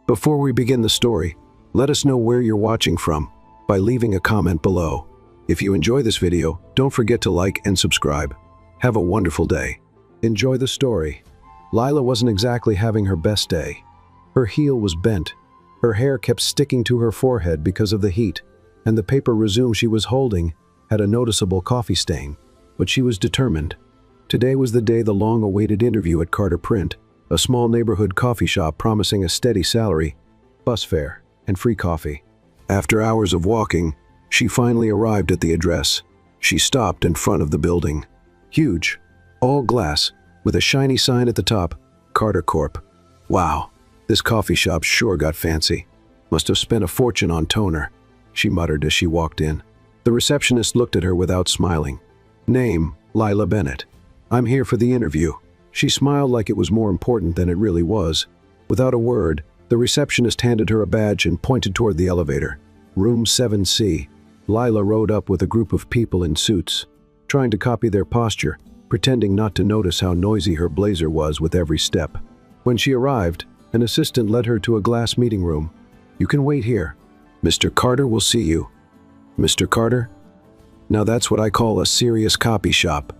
Before we begin the story, let us know where you're watching from by leaving a comment below. If you enjoy this video, don't forget to like and subscribe. Have a wonderful day. Enjoy the story. Lila wasn't exactly having her best day. Her heel was bent. Her hair kept sticking to her forehead because of the heat, and the paper resume she was holding had a noticeable coffee stain. But she was determined. Today was the day the long-awaited interview at Carter Print, a small neighborhood coffee shop promising a steady salary, bus fare, and free coffee. After hours of walking, she finally arrived at the address. She stopped in front of the building. Huge, all glass, with a shiny sign at the top, Carter Corp. Wow, this coffee shop sure got fancy. Must have spent a fortune on toner, she muttered as she walked in. The receptionist looked at her without smiling. Name, Lila Bennett. I'm here for the interview. She smiled like it was more important than it really was. Without a word, the receptionist handed her a badge and pointed toward the elevator. Room 7C. Lila rode up with a group of people in suits, trying to copy their posture, pretending not to notice how noisy her blazer was with every step. When she arrived, an assistant led her to a glass meeting room. You can wait here. Mr. Carter will see you. Mr. Carter? Now that's what I call a serious copy shop.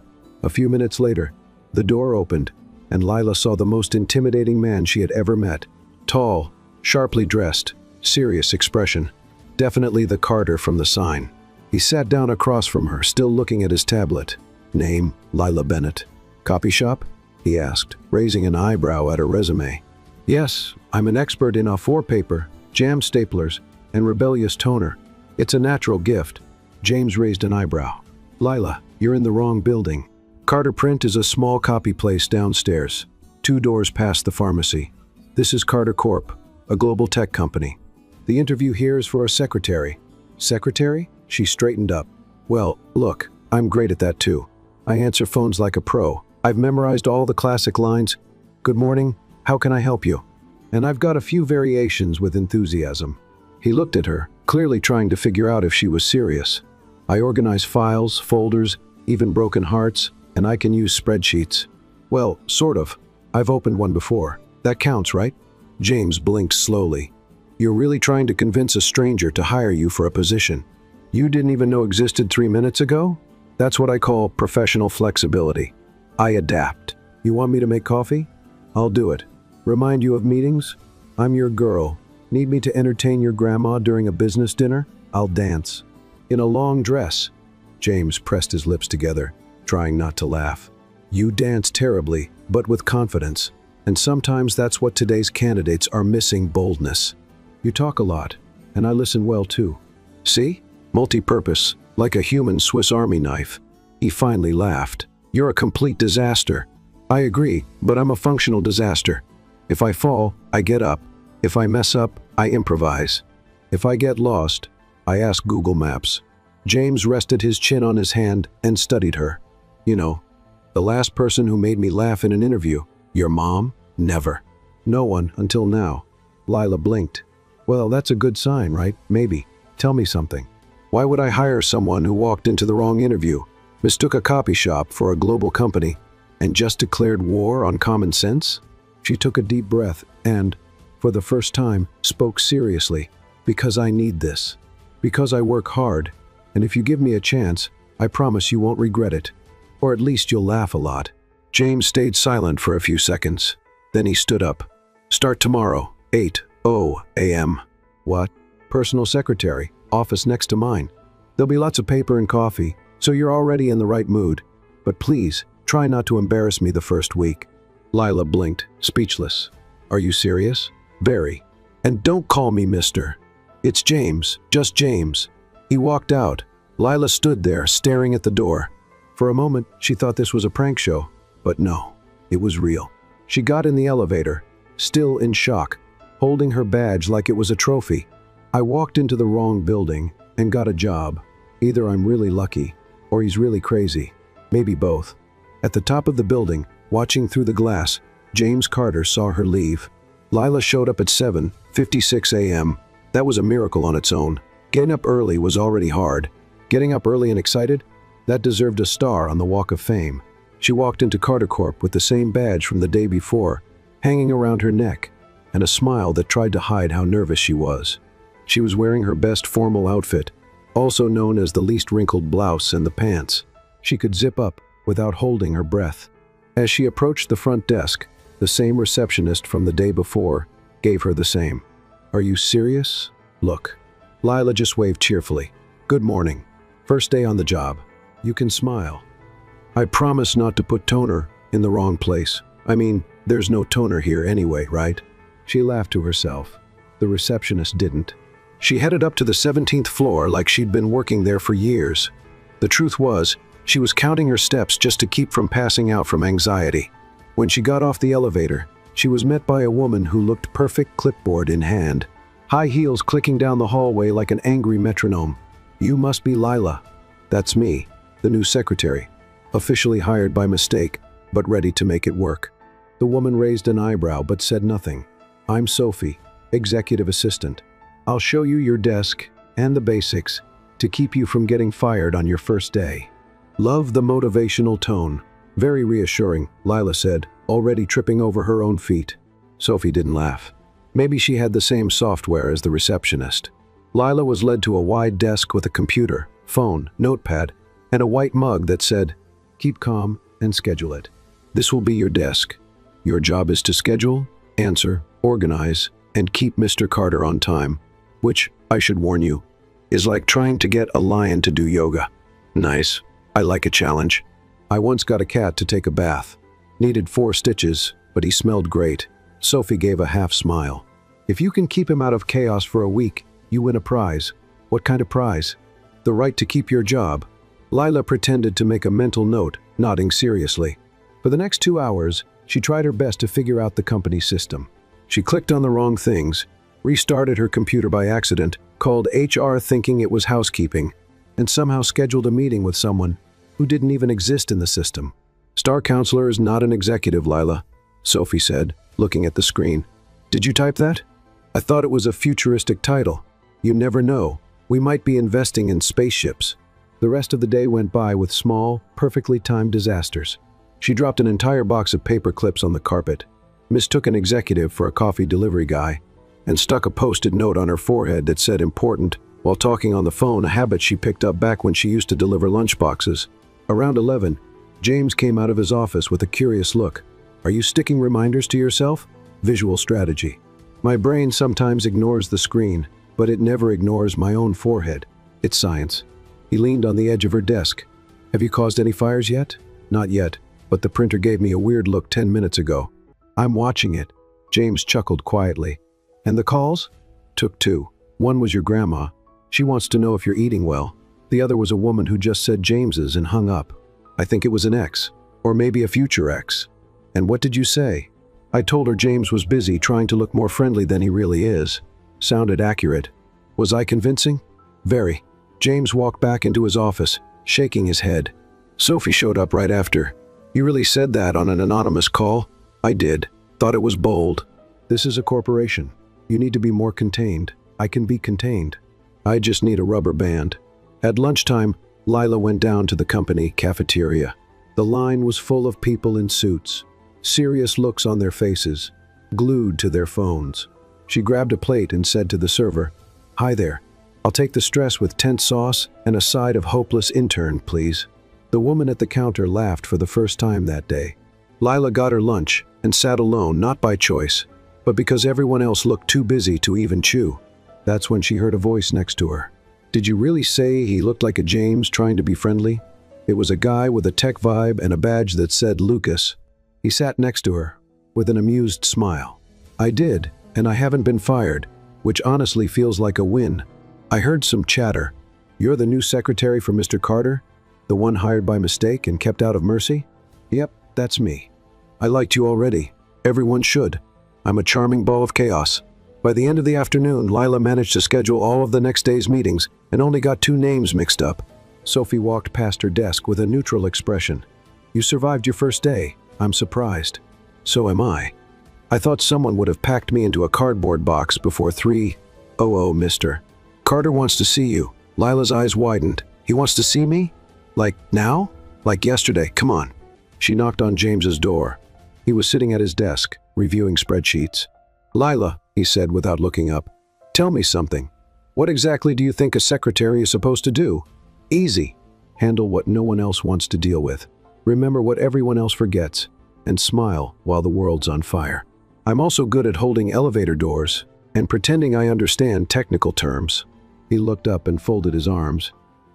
A few minutes later, the door opened, and Lila saw the most intimidating man she had ever met. Tall, sharply dressed, serious expression. Definitely the Carter from the sign. He sat down across from her, still looking at his tablet. Name, Lila Bennett. Copy shop? He asked, raising an eyebrow at her resume. Yes, I'm an expert in A4 paper, jam staplers, and rebellious toner. It's a natural gift. James raised an eyebrow. Lila, you're in the wrong building. Carter Print is a small copy place downstairs, 2 doors past the pharmacy. This is Carter Corp., a global tech company. The interview here is for a secretary. Secretary? She straightened up. Well, look, I'm great at that too. I answer phones like a pro. I've memorized all the classic lines. Good morning, how can I help you? And I've got a few variations with enthusiasm. He looked at her, clearly trying to figure out if she was serious. I organize files, folders, even broken hearts, and I can use spreadsheets. Well, sort of. I've opened one before. That counts, right? James blinked slowly. You're really trying to convince a stranger to hire you for a position you didn't even know existed 3 minutes ago? That's what I call professional flexibility. I adapt. You want me to make coffee? I'll do it. Remind you of meetings? I'm your girl. Need me to entertain your grandma during a business dinner? I'll dance. In a long dress. James pressed his lips together, trying not to laugh. You dance terribly, but with confidence. And sometimes that's what today's candidates are missing: boldness. You talk a lot, and I listen well too. See? Multi-purpose, like a human Swiss Army knife. He finally laughed. You're a complete disaster. I agree, but I'm a functional disaster. If I fall, I get up. If I mess up, I improvise. If I get lost, I ask Google Maps. James rested his chin on his hand and studied her. You know, the last person who made me laugh in an interview, your mom? Never. No one until now. Lila blinked. Well, that's a good sign, right? Maybe. Tell me something. Why would I hire someone who walked into the wrong interview, mistook a copy shop for a global company, and just declared war on common sense? She took a deep breath and, for the first time, spoke seriously. Because I need this. Because I work hard, and if you give me a chance, I promise you won't regret it. Or at least you'll laugh a lot. James stayed silent for a few seconds. Then he stood up. Start tomorrow, 8:00 a.m. What? Personal secretary, office next to mine. There'll be lots of paper and coffee, so you're already in the right mood. But please, try not to embarrass me the first week. Lila blinked, speechless. Are you serious? Very. And don't call me mister. It's James, just James. He walked out. Lila stood there, staring at the door. For a moment, she thought this was a prank show. But no, it was real. She got in the elevator, still in shock, holding her badge like it was a trophy. I walked into the wrong building and got a job. Either I'm really lucky, or he's really crazy. Maybe both. At the top of the building, watching through the glass, James Carter saw her leave. Lila showed up at 7:56 a.m. That was a miracle on its own. Getting up early was already hard. Getting up early and excited? That deserved a star on the Walk of Fame. She walked into Carter Corp with the same badge from the day before, hanging around her neck. and a smile that tried to hide how nervous she was. She was wearing her best formal outfit, also known as the least wrinkled blouse and the pants. She could zip up without holding her breath. As she approached the front desk, the same receptionist from the day before gave her the same. "Are you serious? Look." Lila just waved cheerfully. "Good morning. First day on the job. You can smile. I promise not to put toner in the wrong place. I mean, there's no toner here anyway, right?" She laughed to herself. The receptionist didn't. She headed up to the 17th floor like she'd been working there for years. The truth was, she was counting her steps just to keep from passing out from anxiety. When she got off the elevator, she was met by a woman who looked perfect, clipboard in hand, high heels clicking down the hallway like an angry metronome. "You must be Lila." "That's me, the new secretary, officially hired by mistake, but ready to make it work." The woman raised an eyebrow but said nothing. "I'm Sophie, executive assistant. I'll show you your desk and the basics to keep you from getting fired on your first day." Love the motivational tone. Very reassuring, Lila said, already tripping over her own feet. Sophie didn't laugh. Maybe she had the same software as the receptionist. Lila was led to a wide desk with a computer, phone, notepad, and a white mug that said, "Keep calm and schedule it. This will be your desk. Your job is to schedule, answer, organize, and keep Mr. Carter on time, which, I should warn you, is like trying to get a lion to do yoga." Nice. I like a challenge. I once got a cat to take a bath. Needed 4 stitches, but he smelled great. Sophie gave a half smile. "If you can keep him out of chaos for a week, you win a prize." "What kind of prize?" "The right to keep your job." Lila pretended to make a mental note, nodding seriously. For the next 2 hours, she tried her best to figure out the company system. She clicked on the wrong things, restarted her computer by accident, called HR thinking it was housekeeping, and somehow scheduled a meeting with someone who didn't even exist in the system. "Star counselor is not an executive, Lila," Sophie said, looking at the screen. "Did you type that? I thought it was a futuristic title. You never know. We might be investing in spaceships." The rest of the day went by with small, perfectly timed disasters. She dropped an entire box of paper clips on the carpet, mistook an executive for a coffee delivery guy, and stuck a post-it note on her forehead that said "important" while talking on the phone, a habit she picked up back when she used to deliver lunchboxes. Around 11, James came out of his office with a curious look. "Are you sticking reminders to yourself?" Visual strategy. "My brain sometimes ignores the screen, but it never ignores my own forehead. It's science." He leaned on the edge of her desk. "Have you caused any fires yet?" "Not yet, but the printer gave me a weird look 10 minutes ago." "I'm watching it." James chuckled quietly. "And the calls?" "Took 2. One was your grandma. She wants to know if you're eating well. The other was a woman who just said James's and hung up. I think it was an ex, or maybe a future ex." "And what did you say?" "I told her James was busy trying to look more friendly than he really is." Sounded accurate. Was I convincing? Very. James walked back into his office, shaking his head. Sophie showed up right after. "You really said that on an anonymous call?" "I did. Thought it was bold." "This is a corporation. You need to be more contained." "I can be contained. I just need a rubber band." At lunchtime, Lila went down to the company cafeteria. The line was full of people in suits, serious looks on their faces, glued to their phones. She grabbed a plate and said to the server, "Hi there. I'll take the stress with tense sauce and a side of hopeless intern, please." The woman at the counter laughed for the first time that day. Lila got her lunch and sat alone, not by choice, but because everyone else looked too busy to even chew. That's when she heard a voice next to her. "Did you really say he looked like a James trying to be friendly?" It was a guy with a tech vibe and a badge that said Lucas. He sat next to her, with an amused smile. "I did, and I haven't been fired, which honestly feels like a win. I heard some chatter. You're the new secretary for Mr. Carter? The one hired by mistake and kept out of mercy?" "Yep, that's me. I liked you already. Everyone should. I'm a charming ball of chaos." By the end of the afternoon, Lila managed to schedule all of the next day's meetings and only got 2 names mixed up. Sophie walked past her desk with a neutral expression. "You survived your first day. I'm surprised." "So am I. I thought someone would have packed me into a cardboard box before 3:00, Mr. Carter wants to see you." Lila's eyes widened. "He wants to see me? Like now? Like yesterday? Come on." She knocked on James's door. He was sitting at his desk, reviewing spreadsheets. "Lila," he said without looking up, "tell me something. What exactly do you think a secretary is supposed to do?" "Easy. Handle what no one else wants to deal with. Remember what everyone else forgets, and smile while the world's on fire. I'm also good at holding elevator doors and pretending I understand technical terms." He looked up and folded his arms.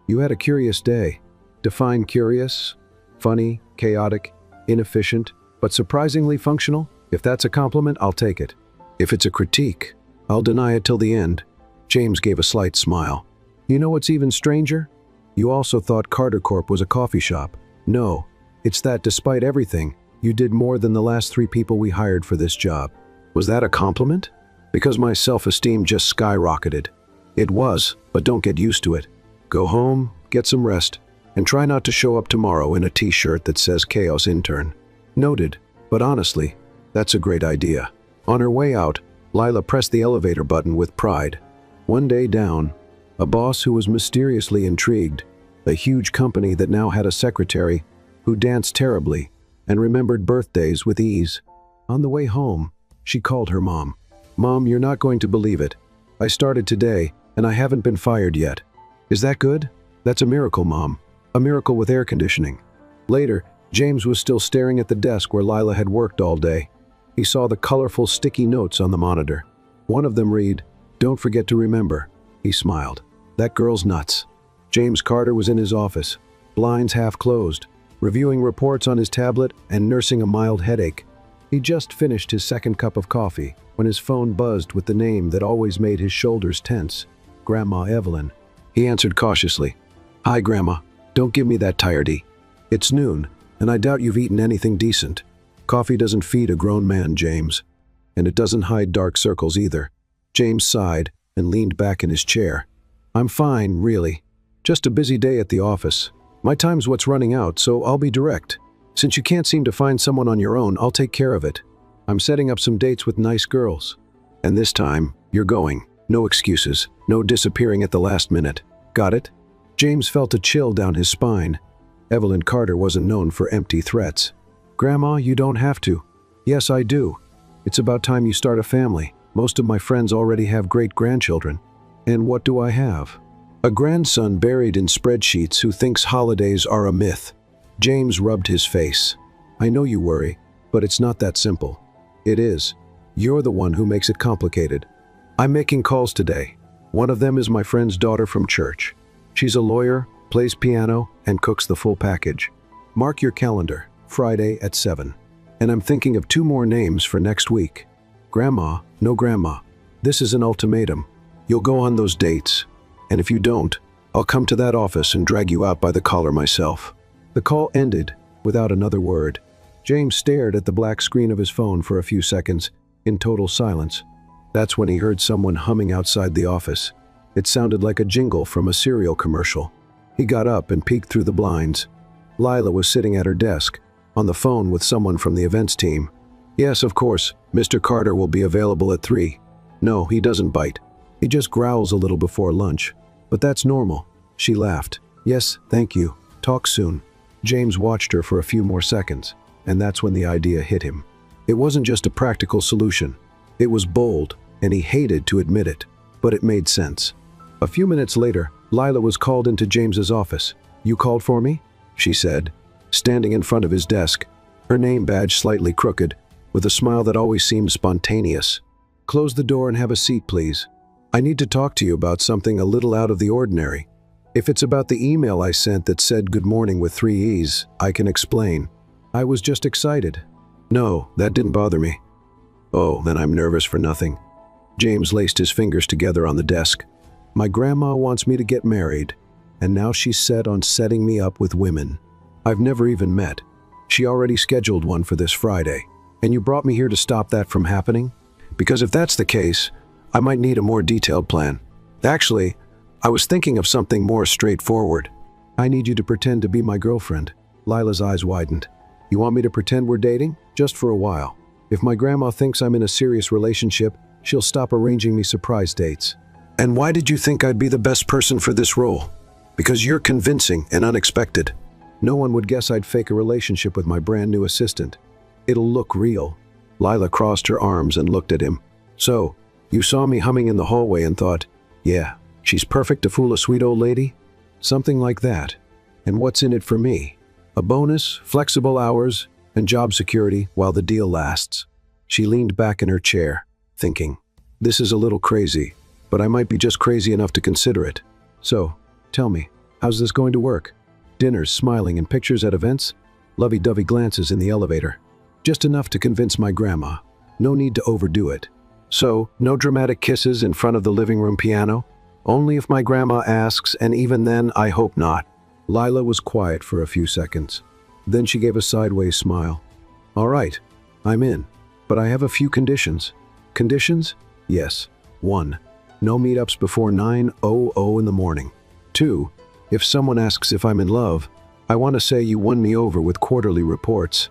"You had a curious day. Define curious? Funny, chaotic, inefficient, but surprisingly functional? If that's a compliment, I'll take it. If it's a critique, I'll deny it till the end." James gave a slight smile. "You know what's even stranger? You also thought Carter Corp was a coffee shop. No, it's that despite everything, you did more than the last 3 people we hired for this job." Was that a compliment? Because my self-esteem just skyrocketed. It was, but don't get used to it. Go home, get some rest, and try not to show up tomorrow in a t-shirt that says Chaos Intern. Noted, but honestly, that's a great idea. On her way out, Lila pressed the elevator button with pride. One day down, a boss who was mysteriously intrigued, a huge company that now had a secretary who danced terribly and remembered birthdays with ease. On the way home, she called her mom. "Mom, you're not going to believe it. I started today, and I haven't been fired yet. Is that good? That's a miracle, Mom. A miracle with air conditioning." Later, James was still staring at the desk where Lila had worked all day. He saw the colorful sticky notes on the monitor. One of them read, "Don't forget to remember." He smiled. That girl's nuts. James Carter was in his office, blinds half closed, reviewing reports on his tablet and nursing a mild headache. He just finished his second cup of coffee when his phone buzzed with the name that always made his shoulders tense, Grandma Evelyn. He answered cautiously. "Hi, Grandma. Don't give me that tiredie. It's noon, and I doubt you've eaten anything decent. Coffee doesn't feed a grown man, James. And it doesn't hide dark circles either." James sighed and leaned back in his chair. "I'm fine, really. Just a busy day at the office. My time's what's running out, so I'll be direct. Since you can't seem to find someone on your own, I'll take care of it. I'm setting up some dates with nice girls. And this time, you're going. No excuses, no disappearing at the last minute. Got it?" James felt a chill down his spine. Evelyn Carter wasn't known for empty threats. "Grandma, you don't have to." "Yes, I do. It's about time you start a family. Most of my friends already have great-grandchildren. And what do I have? A grandson buried in spreadsheets who thinks holidays are a myth." James rubbed his face. "I know you worry, but it's not that simple." "It is. You're the one who makes it complicated. I'm making calls today. One of them is my friend's daughter from church. She's a lawyer, plays piano, and cooks the full package. Mark your calendar, Friday at 7. And I'm thinking of 2 more names for next week. Grandma, no grandma. This is an ultimatum. You'll go on those dates. And if you don't, I'll come to that office and drag you out by the collar myself." The call ended without another word. James stared at the black screen of his phone for a few seconds, in total silence. That's when he heard someone humming outside the office. It sounded like a jingle from a cereal commercial. He got up and peeked through the blinds. Lila was sitting at her desk, on the phone with someone from the events team. "Yes, of course, Mr. Carter will be available at 3. No, he doesn't bite. He just growls a little before lunch. But that's normal." She laughed. "Yes, thank you. Talk soon." James watched her for a few more seconds, and that's when the idea hit him. It wasn't just a practical solution. It was bold, and he hated to admit it, but it made sense. A few minutes later, Lila was called into James's office. "You called for me?" she said, standing in front of his desk, her name badge slightly crooked, with a smile that always seemed spontaneous. "Close the door and have a seat, please. I need to talk to you about something a little out of the ordinary. If it's about the email I sent that said good morning with 3 E's, I can explain. I was just excited." "No, that didn't bother me." "Oh, then I'm nervous for nothing." James laced his fingers together on the desk. "My grandma wants me to get married, and now she's set on setting me up with women. I've never even met. She already scheduled one for this Friday. And you brought me here to stop that from happening? Because if that's the case, I might need a more detailed plan. Actually, I was thinking of something more straightforward. I need you to pretend to be my girlfriend." Lila's eyes widened. "You want me to pretend we're dating? Just for a while. If my grandma thinks I'm in a serious relationship, she'll stop arranging me surprise dates." "And why did you think I'd be the best person for this role?" "Because you're convincing and unexpected. No one would guess I'd fake a relationship with my brand new assistant. It'll look real." Lila crossed her arms and looked at him. So, you saw me humming in the hallway and thought, yeah, she's perfect to fool a sweet old lady? Something like that. And what's in it for me? A bonus, flexible hours, and job security while the deal lasts. She leaned back in her chair, thinking, this is a little crazy, but I might be just crazy enough to consider it. So, tell me, how's this going to work? Dinners, smiling, and pictures at events? Lovey-dovey glances in the elevator. Just enough to convince my grandma. No need to overdo it. So, no dramatic kisses in front of the living room piano? Only if my grandma asks, and even then, I hope not. Lila was quiet for a few seconds. Then she gave a sideways smile. All right, I'm in, but I have a few conditions. Conditions? Yes. 1. No meetups before 9:00 in the morning. 2. If someone asks if I'm in love, I want to say you won me over with quarterly reports.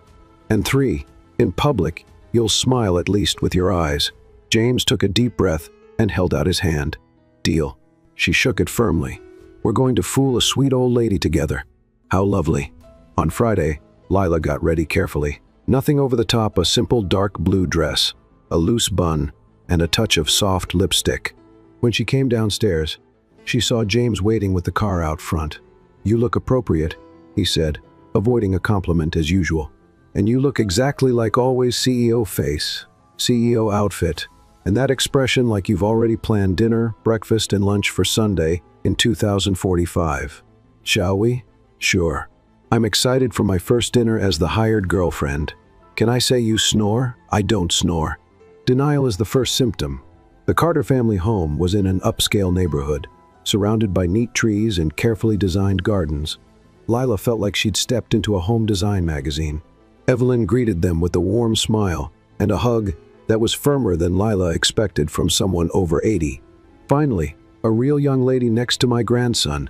And 3. In public, you'll smile at least with your eyes. James took a deep breath and held out his hand. Deal. She shook it firmly. We're going to fool a sweet old lady together. How lovely. On Friday, Lila got ready carefully. Nothing over the top, a simple dark blue dress, a loose bun, and a touch of soft lipstick. When she came downstairs, she saw James waiting with the car out front. You look appropriate, he said, avoiding a compliment as usual. And you look exactly like always, CEO face, CEO outfit, and that expression like you've already planned dinner, breakfast, and lunch for Sunday in 2045. Shall we? Sure. I'm excited for my first dinner as the hired girlfriend. Can I say you snore? I don't snore. Denial is the first symptom. The Carter family home was in an upscale neighborhood, surrounded by neat trees and carefully designed gardens. Lila felt like she'd stepped into a home design magazine. Evelyn greeted them with a warm smile and a hug that was firmer than Lila expected from someone over 80. Finally, a real young lady next to my grandson.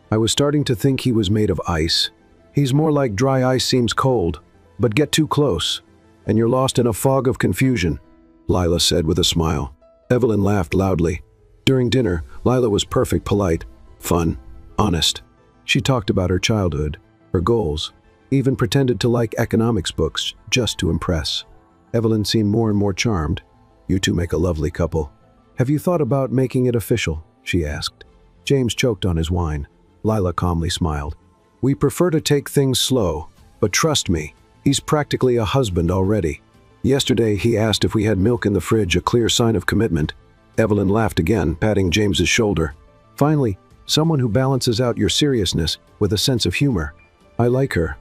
I was starting to think he was made of ice. He's more like dry ice seems cold, but get too close, and you're lost in a fog of confusion, Lila said with a smile. Evelyn laughed loudly. During dinner, Lila was perfect, polite, fun, honest. She talked about her childhood, her goals, even pretended to like economics books just to impress. Evelyn seemed more and more charmed. You two make a lovely couple. Have you thought about making it official? She asked. James choked on his wine. Lila calmly smiled. We prefer to take things slow, but trust me, he's practically a husband already. Yesterday, he asked if we had milk in the fridge, a clear sign of commitment. Evelyn laughed again, patting James's shoulder. Finally, someone who balances out your seriousness with a sense of humor. I like her.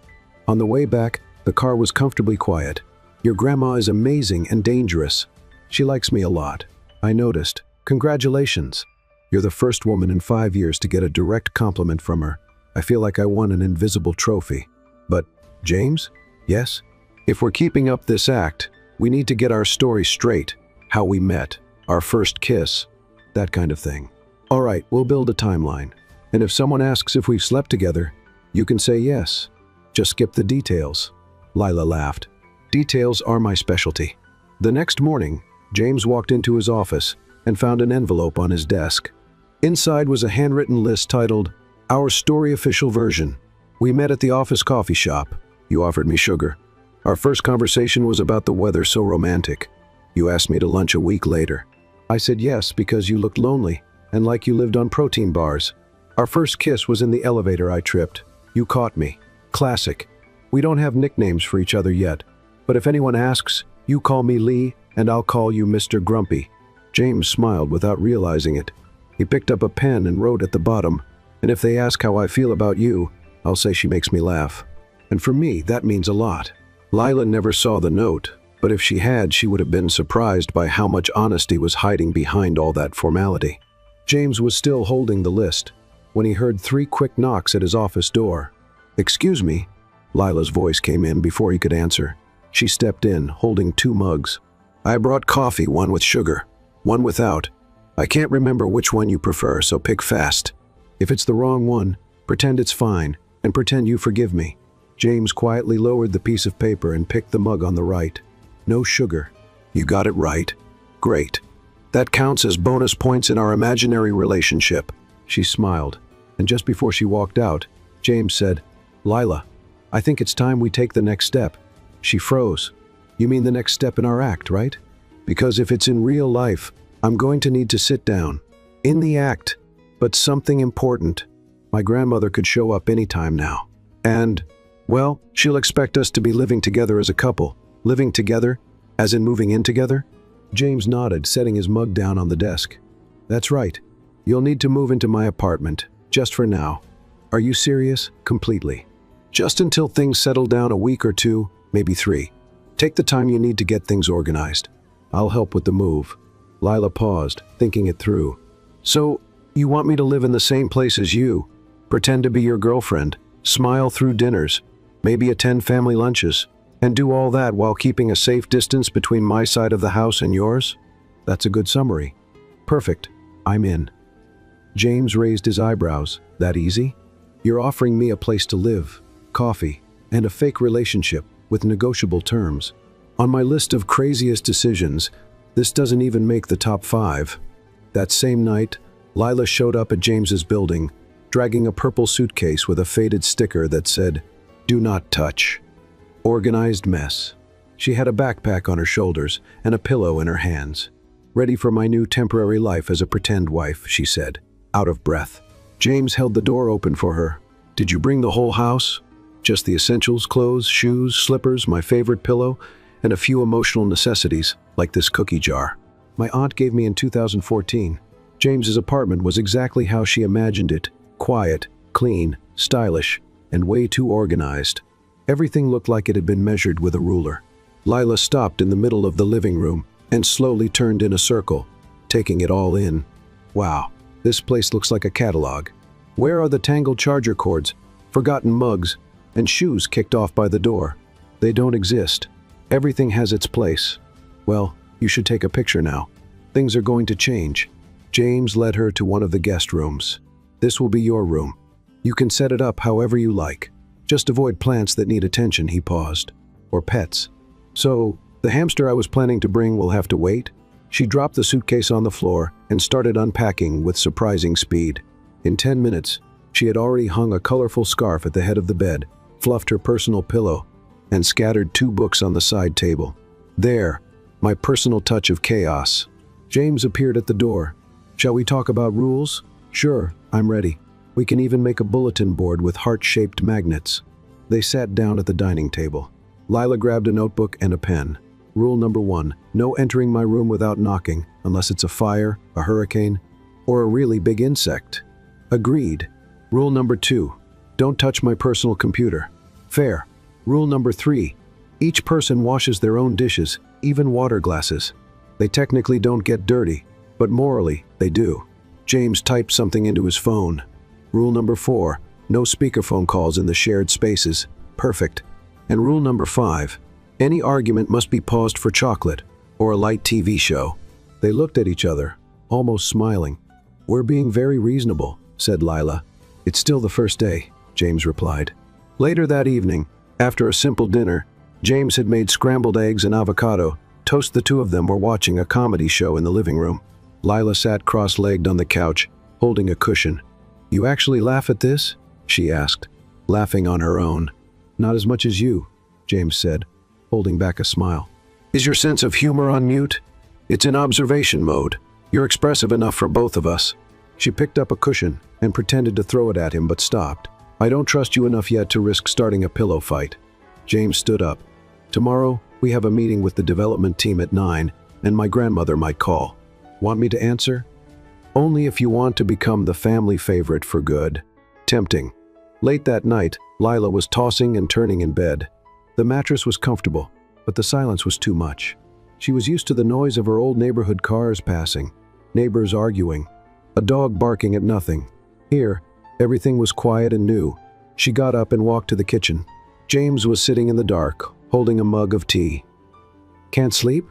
On the way back, the car was comfortably quiet. Your grandma is amazing and dangerous. She likes me a lot. I noticed. Congratulations. You're the first woman in 5 years to get a direct compliment from her. I feel like I won an invisible trophy. But, James? Yes? If we're keeping up this act, we need to get our story straight. How we met, our first kiss, that kind of thing. All right, we'll build a timeline. And if someone asks if we've slept together, you can say yes. Just skip the details. Lila laughed. Details are my specialty. The next morning, James walked into his office and found an envelope on his desk. Inside was a handwritten list titled, Our Story Official Version. We met at the office coffee shop. You offered me sugar. Our first conversation was about the weather, so romantic. You asked me to lunch a week later. I said yes because you looked lonely and like you lived on protein bars. Our first kiss was in the elevator. I tripped. You caught me. Classic. We don't have nicknames for each other yet, but if anyone asks, you call me Lee and I'll call you Mr. Grumpy. James smiled without realizing it. He picked up a pen and wrote at the bottom, and if they ask how I feel about you, I'll say she makes me laugh. And for me, that means a lot. Lila never saw the note, but if she had, she would have been surprised by how much honesty was hiding behind all that formality. James was still holding the list when he heard 3 quick knocks at his office door. Excuse me, Lila's voice came in before he could answer. She stepped in, holding 2 mugs. I brought coffee, one with sugar, one without. I can't remember which one you prefer, so pick fast. If it's the wrong one, pretend it's fine, and pretend you forgive me. James quietly lowered the piece of paper and picked the mug on the right. No sugar. You got it right. Great. That counts as bonus points in our imaginary relationship. She smiled, and just before she walked out, James said, Lila, I think it's time we take the next step. She froze. You mean the next step in our act, right? Because if it's in real life, I'm going to need to sit down. In the act. But something important. My grandmother could show up anytime now. And, well, she'll expect us to be living together as a couple. Living together? As in moving in together? James nodded, setting his mug down on the desk. That's right. You'll need to move into my apartment, just for now. Are you serious? Completely. Just until things settle down a week or two, maybe 3. Take the time you need to get things organized. I'll help with the move. Lila paused, thinking it through. So, you want me to live in the same place as you? Pretend to be your girlfriend, smile through dinners, maybe attend family lunches, and do all that while keeping a safe distance between my side of the house and yours? That's a good summary. Perfect. I'm in. James raised his eyebrows. That easy? You're offering me a place to live, coffee, and a fake relationship with negotiable terms. On my list of craziest decisions, this doesn't even make the top 5. That same night, Lila showed up at James's building, dragging a purple suitcase with a faded sticker that said, "Do not touch." Organized mess. She had a backpack on her shoulders and a pillow in her hands. "Ready for my new temporary life as a pretend wife," she said, out of breath. James held the door open for her. "Did you bring the whole house?" "Just the essentials, clothes, shoes, slippers, my favorite pillow, and a few emotional necessities, like this cookie jar. My aunt gave me in 2014. James's apartment was exactly how she imagined it. Quiet, clean, stylish, and way too organized. Everything looked like it had been measured with a ruler. Lila stopped in the middle of the living room and slowly turned in a circle, taking it all in. Wow, this place looks like a catalog. Where are the tangled charger cords, forgotten mugs, and shoes kicked off by the door? They don't exist. Everything has its place. Well, you should take a picture now. Things are going to change. James led her to one of the guest rooms. This will be your room. You can set it up however you like. Just avoid plants that need attention, he paused. Or pets. So, the hamster I was planning to bring will have to wait? She dropped the suitcase on the floor and started unpacking with surprising speed. In 10 minutes, she had already hung a colorful scarf at the head of the bed, fluffed her personal pillow, and scattered 2 books on the side table. There, my personal touch of chaos. James appeared at the door. Shall we talk about rules? Sure, I'm ready. We can even make a bulletin board with heart-shaped magnets. They sat down at the dining table. Lila grabbed a notebook and a pen. Rule number 1, no entering my room without knocking, unless it's a fire, a hurricane, or a really big insect. Agreed. Rule number 2, don't touch my personal computer. Fair. Rule number 3, each person washes their own dishes, even water glasses. They technically don't get dirty, but morally, they do. James typed something into his phone. Rule number 4, no speakerphone calls in the shared spaces. Perfect. And rule number 5, any argument must be paused for chocolate or a light TV show. They looked at each other, almost smiling. We're being very reasonable, said Lila. It's still the first day, James replied. Later that evening, after a simple dinner, James had made scrambled eggs and avocado toast. The 2 of them were watching a comedy show in the living room. Lila sat cross-legged on the couch, holding a cushion. You actually laugh at this? She asked, laughing on her own. Not as much as you, James said, holding back a smile. Is your sense of humor on mute? It's in observation mode. You're expressive enough for both of us. She picked up a cushion and pretended to throw it at him but stopped. I don't trust you enough yet to risk starting a pillow fight. James stood up. Tomorrow, we have a meeting with the development team at 9, and my grandmother might call. Want me to answer? Only if you want to become the family favorite for good. Tempting. Late that night, Lila was tossing and turning in bed. The mattress was comfortable, but the silence was too much. She was used to the noise of her old neighborhood cars passing, neighbors arguing, a dog barking at nothing. Here, everything was quiet and new. She got up and walked to the kitchen. James was sitting in the dark, holding a mug of tea. Can't sleep?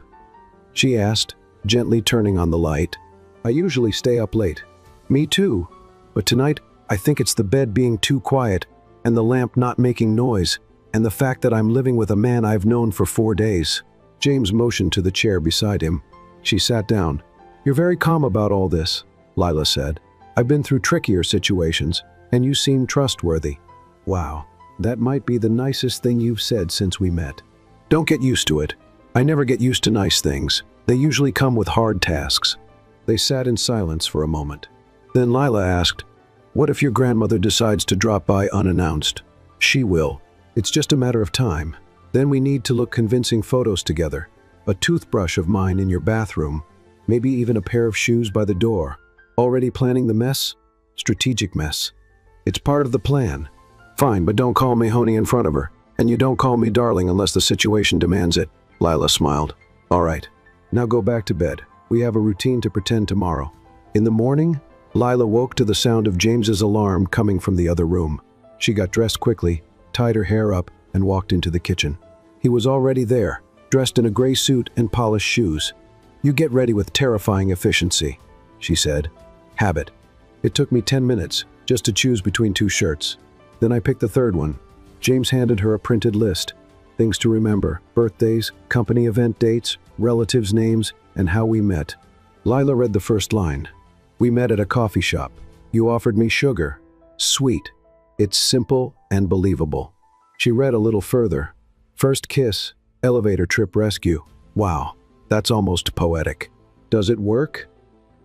She asked, gently turning on the light. I usually stay up late. Me too. But tonight, I think it's the bed being too quiet, and the lamp not making noise, and the fact that I'm living with a man I've known for 4 days. James motioned to the chair beside him. She sat down. You're very calm about all this, Lila said. I've been through trickier situations, and you seem trustworthy. Wow, that might be the nicest thing you've said since we met. Don't get used to it. I never get used to nice things. They usually come with hard tasks. They sat in silence for a moment. Then Lila asked, "What if your grandmother decides to drop by unannounced?" "She will. It's just a matter of time. Then we need to look convincing photos together. A toothbrush of mine in your bathroom. Maybe even a pair of shoes by the door. Already planning the mess? Strategic mess. It's part of the plan." "Fine, but don't call me honey in front of her. And you don't call me darling unless the situation demands it," Lila smiled. "All right. Now go back to bed. We have a routine to pretend tomorrow." In the morning, Lila woke to the sound of James's alarm coming from the other room. She got dressed quickly, tied her hair up, and walked into the kitchen. He was already there, dressed in a gray suit and polished shoes. "You get ready with terrifying efficiency," she said. "Habit. It took me 10 minutes just to choose between 2 shirts. Then I picked the third one." James handed her a printed list. Things to remember: birthdays, company event dates, relatives' names, and how we met. Lila read the first line. "We met at a coffee shop. You offered me sugar. Sweet. It's simple and believable." She read a little further. "First kiss, elevator trip rescue. Wow, that's almost poetic. Does it work?"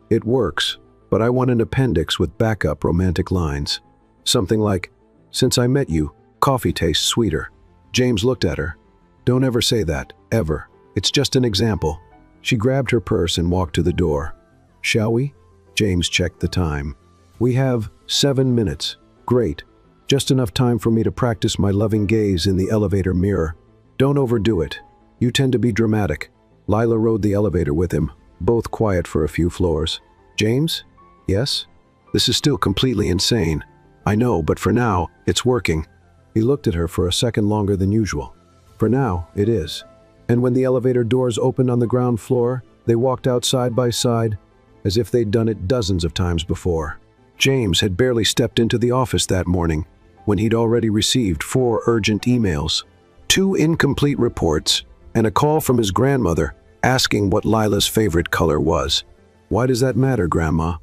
"It works, but I want an appendix with backup romantic lines. Something like, 'Since I met you, coffee tastes sweeter.'" James looked at her. "Don't ever say that, ever. It's just an example." She grabbed her purse and walked to the door. "Shall we?" James checked the time. "We have 7 minutes. Great. Just enough time for me to practice my loving gaze in the elevator mirror. Don't overdo it. You tend to be dramatic." Lila rode the elevator with him, both quiet for a few floors. "James?" "Yes?" "This is still completely insane. I know, but for now, it's working." He looked at her for a second longer than usual. "For now, it is." And when the elevator doors opened on the ground floor, they walked out side by side, as if they'd done it dozens of times before. James had barely stepped into the office that morning, when he'd already received 4 urgent emails, 2 incomplete reports, and a call from his grandmother asking what Lila's favorite color was. "Why does that matter, Grandma?"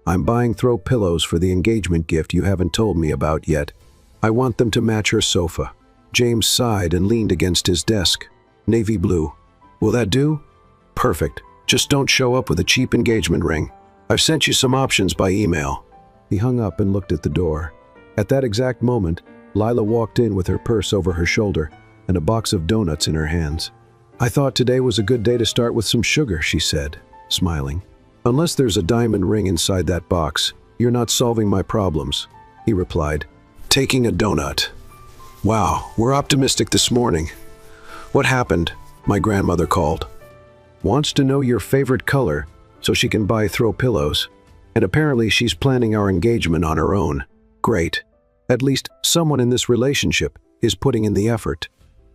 "I'm buying throw pillows for the engagement gift you haven't told me about yet. I want them to match her sofa." James sighed and leaned against his desk. "Navy blue. Will that do?" "Perfect. Just don't show up with a cheap engagement ring. I've sent you some options by email." He hung up and looked at the door. At that exact moment, Lila walked in with her purse over her shoulder and a box of donuts in her hands. "I thought today was a good day to start with some sugar," she said, smiling. "Unless there's a diamond ring inside that box, you're not solving my problems," he replied, taking a donut. "Wow, we're optimistic this morning. What happened?" my grandmother called. "Wants to know your favorite color so she can buy throw pillows. And apparently she's planning our engagement on her own. Great. At least someone in this relationship is putting in the effort."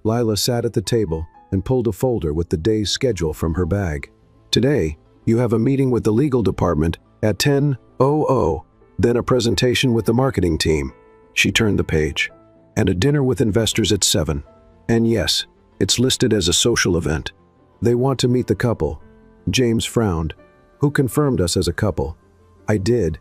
Lila sat at the table and pulled a folder with the day's schedule from her bag. "Today, you have a meeting with the legal department at 10:00, then a presentation with the marketing team." She turned the page. "And a dinner with investors at 7. And yes, it's listed as a social event. They want to meet the couple." James frowned. "Who confirmed us as a couple?" "I did.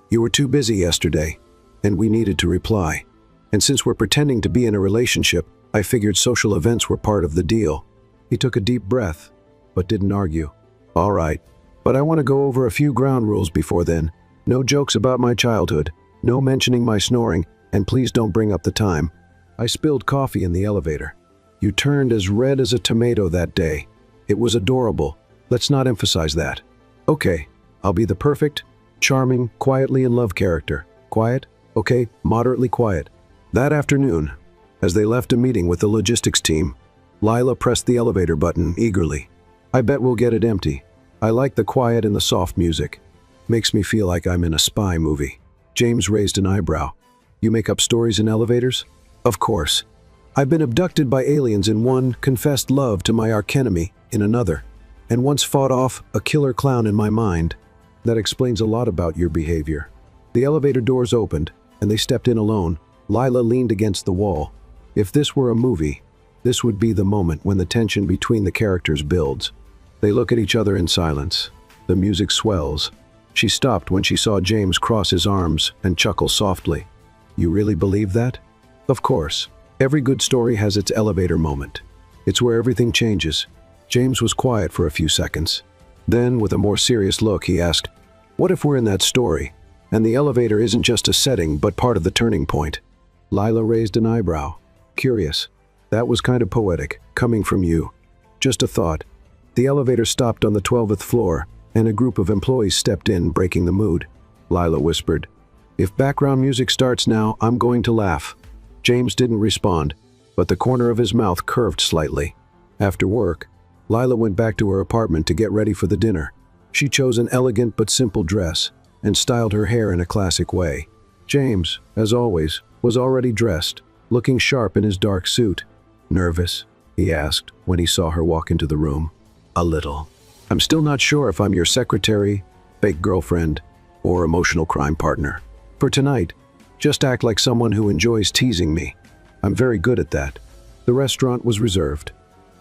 You were too busy yesterday, and we needed to reply. And since we're pretending to be in a relationship, I figured social events were part of the deal." He took a deep breath, but didn't argue. "All right, but I want to go over a few ground rules before then. No jokes about my childhood, no mentioning my snoring, and please don't bring up the time. I spilled coffee in the elevator. You turned as red as a tomato that day. It was adorable. Let's not emphasize that. Okay, I'll be the perfect, charming, quietly in love character. Quiet? Okay, moderately quiet." That afternoon, as they left a meeting with the logistics team, Lila pressed the elevator button eagerly. "I bet we'll get it empty. I like the quiet and the soft music. Makes me feel like I'm in a spy movie." James raised an eyebrow. "You make up stories in elevators?" "Of course. I've been abducted by aliens in one, confessed love to my archenemy in another, and once fought off a killer clown in my mind. That explains a lot about your behavior." The elevator doors opened, and they stepped in alone. Lila leaned against the wall. If this were a movie, this would be the moment when the tension between the characters builds. They look at each other in silence. The music swells. She stopped when she saw James cross his arms and chuckle softly. "You really believe that?" "Of course. Every good story has its elevator moment. It's where everything changes. James was quiet for a few seconds. Then, with a more serious look, he asked, "What if we're in that story, and the elevator isn't just a setting but part of the turning point?" Lila raised an eyebrow. Curious. That was kind of poetic, coming from you. Just a thought. The elevator stopped on the 12th floor, and a group of employees stepped in, breaking the mood. Lila whispered, "If background music starts now, I'm going to laugh." James didn't respond, but the corner of his mouth curved slightly. After work, Lila went back to her apartment to get ready for the dinner. She chose an elegant but simple dress and styled her hair in a classic way. James, as always, was already dressed, looking sharp in his dark suit. "Nervous?" he asked when he saw her walk into the room. "A little. I'm still not sure if I'm your secretary, fake girlfriend, or emotional crime partner. For tonight, just act like someone who enjoys teasing me. I'm very good at that." The restaurant was reserved,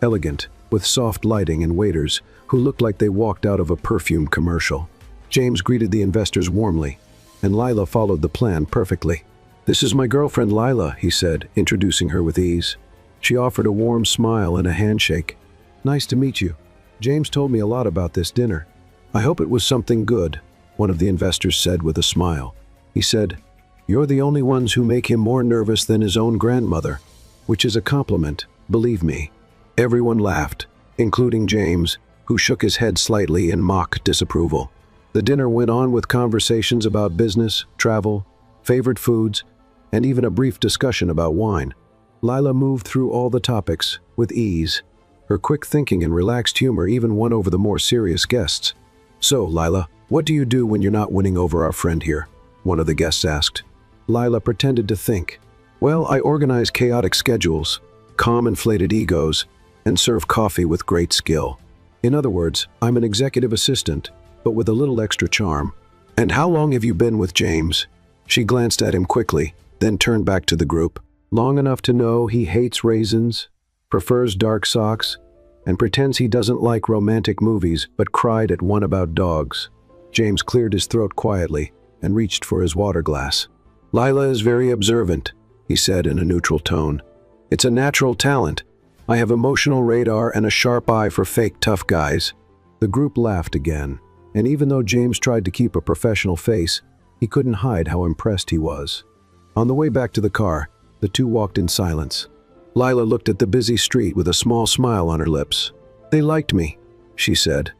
elegant, with soft lighting and waiters who looked like they walked out of a perfumed commercial. James greeted the investors warmly, and Lila followed the plan perfectly. "This is my girlfriend Lila," he said, introducing her with ease. She offered a warm smile and a handshake. "Nice to meet you. James told me a lot about this dinner. I hope it was something good," one of the investors said with a smile. He said, "You're the only ones who make him more nervous than his own grandmother," which is a compliment, believe me. Everyone laughed, including James, who shook his head slightly in mock disapproval. The dinner went on with conversations about business, travel, favorite foods, and even a brief discussion about wine. Lila moved through all the topics with ease. Her quick thinking and relaxed humor even won over the more serious guests. "So, Lila, what do you do when you're not winning over our friend here?" one of the guests asked. Lila pretended to think. "Well, I organize chaotic schedules, calm inflated egos, and serve coffee with great skill. In other words, I'm an executive assistant, but with a little extra charm." "And how long have you been with James?" She glanced at him quickly, then turned back to the group. "Long enough to know he hates raisins, prefers dark socks, and pretends he doesn't like romantic movies but cried at one about dogs." James cleared his throat quietly and reached for his water glass. "Lila is very observant," he said in a neutral tone. "It's a natural talent. I have emotional radar and a sharp eye for fake tough guys." The group laughed again, and even though James tried to keep a professional face, he couldn't hide how impressed he was. On the way back to the car, the two walked in silence. Lila looked at the busy street with a small smile on her lips. "They liked me," she said.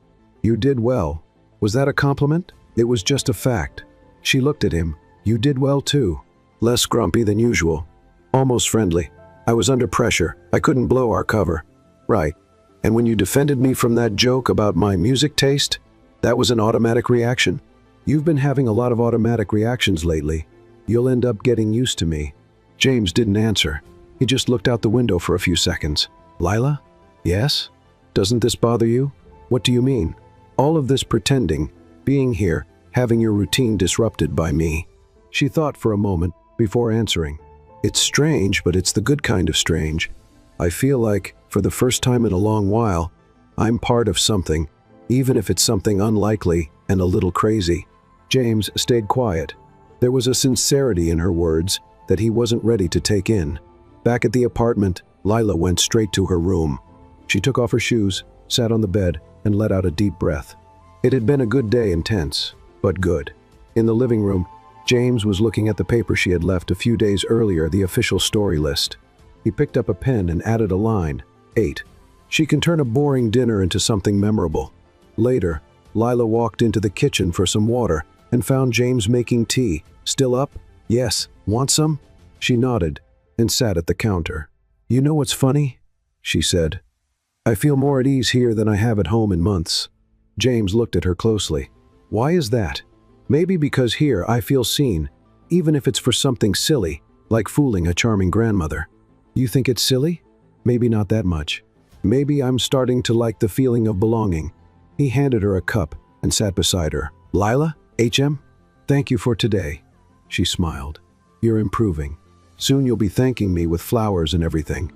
"You did well." Was that a compliment? It was just a fact. She looked at him. "You did well too." Less grumpy than usual. Almost friendly. "I was under pressure. I couldn't blow our cover." "Right. And when you defended me from that joke about my music taste, that was an automatic reaction?" "You've been having a lot of automatic reactions lately. You'll end up getting used to me." James didn't answer. He just looked out the window for a few seconds. "Lila?" "Yes? Doesn't this bother you?" "What do you mean?" "All of this pretending, being here, having your routine disrupted by me." She thought for a moment before answering. "It's strange, but it's the good kind of strange. I feel like, for the first time in a long while, I'm part of something, even if it's something unlikely and a little crazy." James stayed quiet. There was a sincerity in her words that he wasn't ready to take in. Back at the apartment, Lila went straight to her room. She took off her shoes, sat on the bed, and let out a deep breath. It had been a good day, intense, but good. In the living room, James was looking at the paper she had left a few days earlier, the official story list. He picked up a pen and added a line, 8. She can turn a boring dinner into something memorable. Later, Lila walked into the kitchen for some water and found James making tea. "Still up?" "Yes. Want some?" She nodded and sat at the counter. "You know what's funny?" she said. "I feel more at ease here than I have at home in months." James looked at her closely. "Why is that?" "Maybe because here I feel seen, even if it's for something silly, like fooling a charming grandmother." "You think it's silly?" "Maybe not that much. Maybe I'm starting to like the feeling of belonging." He handed her a cup and sat beside her. "Lila, HM? Thank you for today." She smiled. "You're improving. Soon you'll be thanking me with flowers and everything.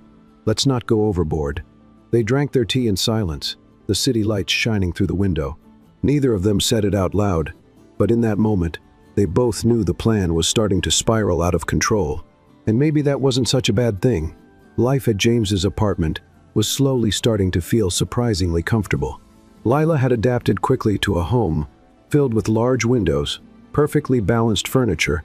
Let's not go overboard." They drank their tea in silence, the city lights shining through the window. Neither of them said it out loud, but in that moment, they both knew the plan was starting to spiral out of control. And maybe that wasn't such a bad thing. Life at James's apartment was slowly starting to feel surprisingly comfortable. Lila had adapted quickly to a home filled with large windows, perfectly balanced furniture,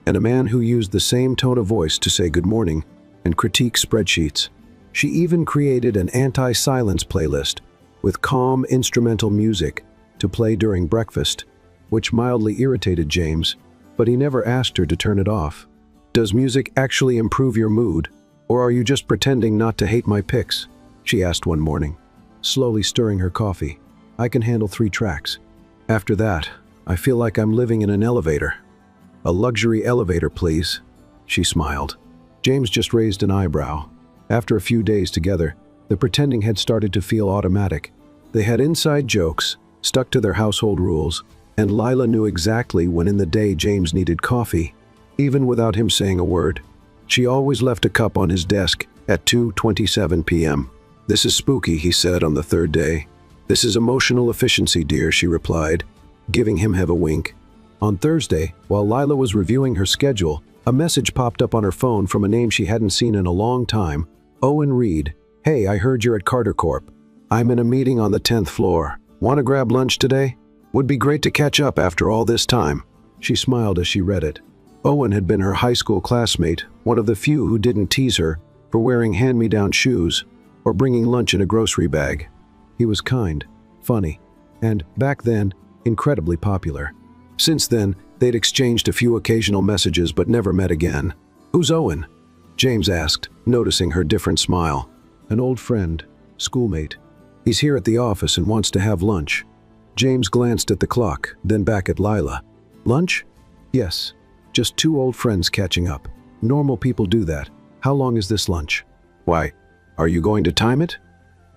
and a man who used the same tone of voice to say good morning and critique spreadsheets. She even created an anti-silence playlist with calm instrumental music to play during breakfast, which mildly irritated James, but he never asked her to turn it off. "Does music actually improve your mood, or are you just pretending not to hate my picks?" she asked one morning, slowly stirring her coffee. "I can handle 3 tracks. After that, I feel like I'm living in an elevator." "A luxury elevator, please," she smiled. James just raised an eyebrow. After a few days together, the pretending had started to feel automatic. They had inside jokes, stuck to their household rules, and Lila knew exactly when in the day James needed coffee, even without him saying a word. She always left a cup on his desk at 2:27 p.m. "This is spooky," he said on the 3rd day. "This is emotional efficiency, dear," she replied, giving him a wink. On Thursday, while Lila was reviewing her schedule, a message popped up on her phone from a name she hadn't seen in a long time. Owen Reed. "Hey, I heard you're at Carter Corp. I'm in a meeting on the 10th floor. Want to grab lunch today? Would be great to catch up after all this time." She smiled as she read it. Owen had been her high school classmate, one of the few who didn't tease her for wearing hand-me-down shoes or bringing lunch in a grocery bag. He was kind, funny, and, back then, incredibly popular. Since then, they'd exchanged a few occasional messages but never met again. "Who's Owen?" James asked, noticing her different smile. "An old friend, schoolmate. He's here at the office and wants to have lunch." James glanced at the clock, then back at Lila. "Lunch?" "Yes. Just 2 old friends catching up. Normal people do that. How long is this lunch?" "Why, are you going to time it?"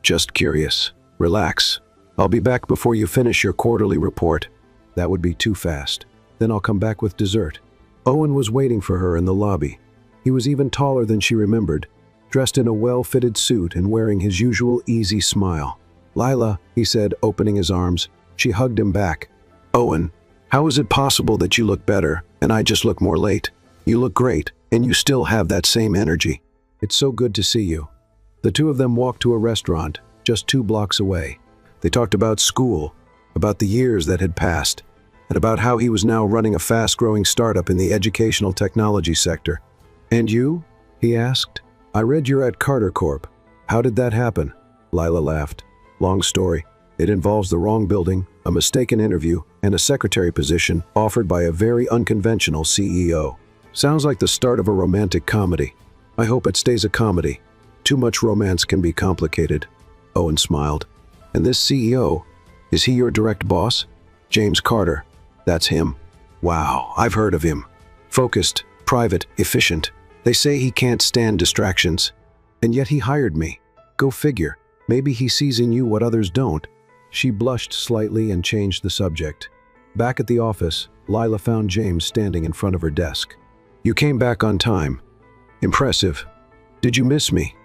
"Just curious. Relax. I'll be back before you finish your quarterly report." "That would be too fast. Then I'll come back with dessert." Owen was waiting for her in the lobby. He was even taller than she remembered, dressed in a well-fitted suit and wearing his usual easy smile. "Lila," he said, opening his arms. She hugged him back. "Owen, how is it possible that you look better and I just look more late? You look great, and you still have that same energy." "It's so good to see you." The 2 of them walked to a restaurant, just 2 blocks away. They talked about school, about the years that had passed, and about how he was now running a fast-growing startup in the educational technology sector. "And you?" he asked. "I read you're at Carter Corp. How did that happen?" Lila laughed. "Long story. It involves the wrong building, a mistaken interview, and a secretary position offered by a very unconventional CEO. Sounds like the start of a romantic comedy. I hope it stays a comedy. Too much romance can be complicated." Owen smiled. "And this CEO, is he your direct boss?" "James Carter. That's him." "Wow, I've heard of him. Focused, private, efficient. They say he can't stand distractions. And yet he hired me. Go figure. Maybe he sees in you what others don't." She blushed slightly and changed the subject. Back at the office, Lila found James standing in front of her desk. "You came back on time. Impressive. Did you miss me?"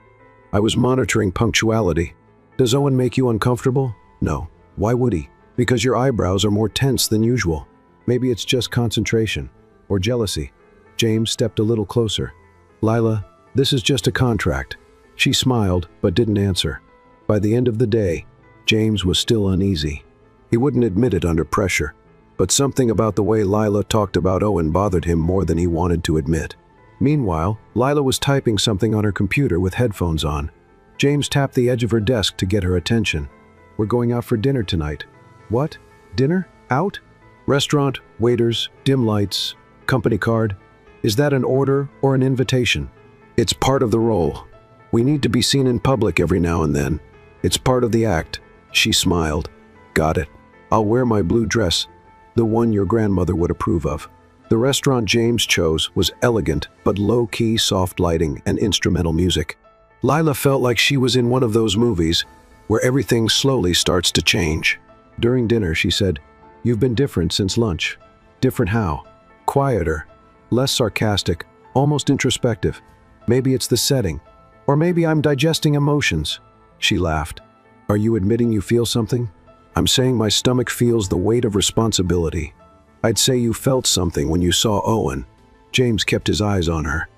"I was monitoring punctuality." "Does Owen make you uncomfortable?" "No. Why would he?" "Because your eyebrows are more tense than usual. Maybe it's just concentration. Or jealousy." James stepped a little closer. "Lila, this is just a contract." She smiled, but didn't answer. By the end of the day, James was still uneasy. He wouldn't admit it under pressure, but something about the way Lila talked about Owen bothered him more than he wanted to admit. Meanwhile, Lila was typing something on her computer with headphones on. James tapped the edge of her desk to get her attention. "We're going out for dinner tonight." "What? Dinner? Out?" "Restaurant, waiters, dim lights, company card. Is that an order or an invitation?" "It's part of the role. We need to be seen in public every now and then. It's part of the act." She smiled. "Got it. I'll wear my blue dress, the one your grandmother would approve of." The restaurant James chose was elegant but low-key soft lighting and instrumental music. Lila felt like she was in one of those movies where everything slowly starts to change. During dinner, she said, "You've been different since lunch." "Different how?" "Quieter, less sarcastic, almost introspective. Maybe it's the setting. Or maybe I'm digesting emotions." She laughed. "Are you admitting you feel something?" "I'm saying my stomach feels the weight of responsibility." "I'd say you felt something when you saw Owen." James kept his eyes on her.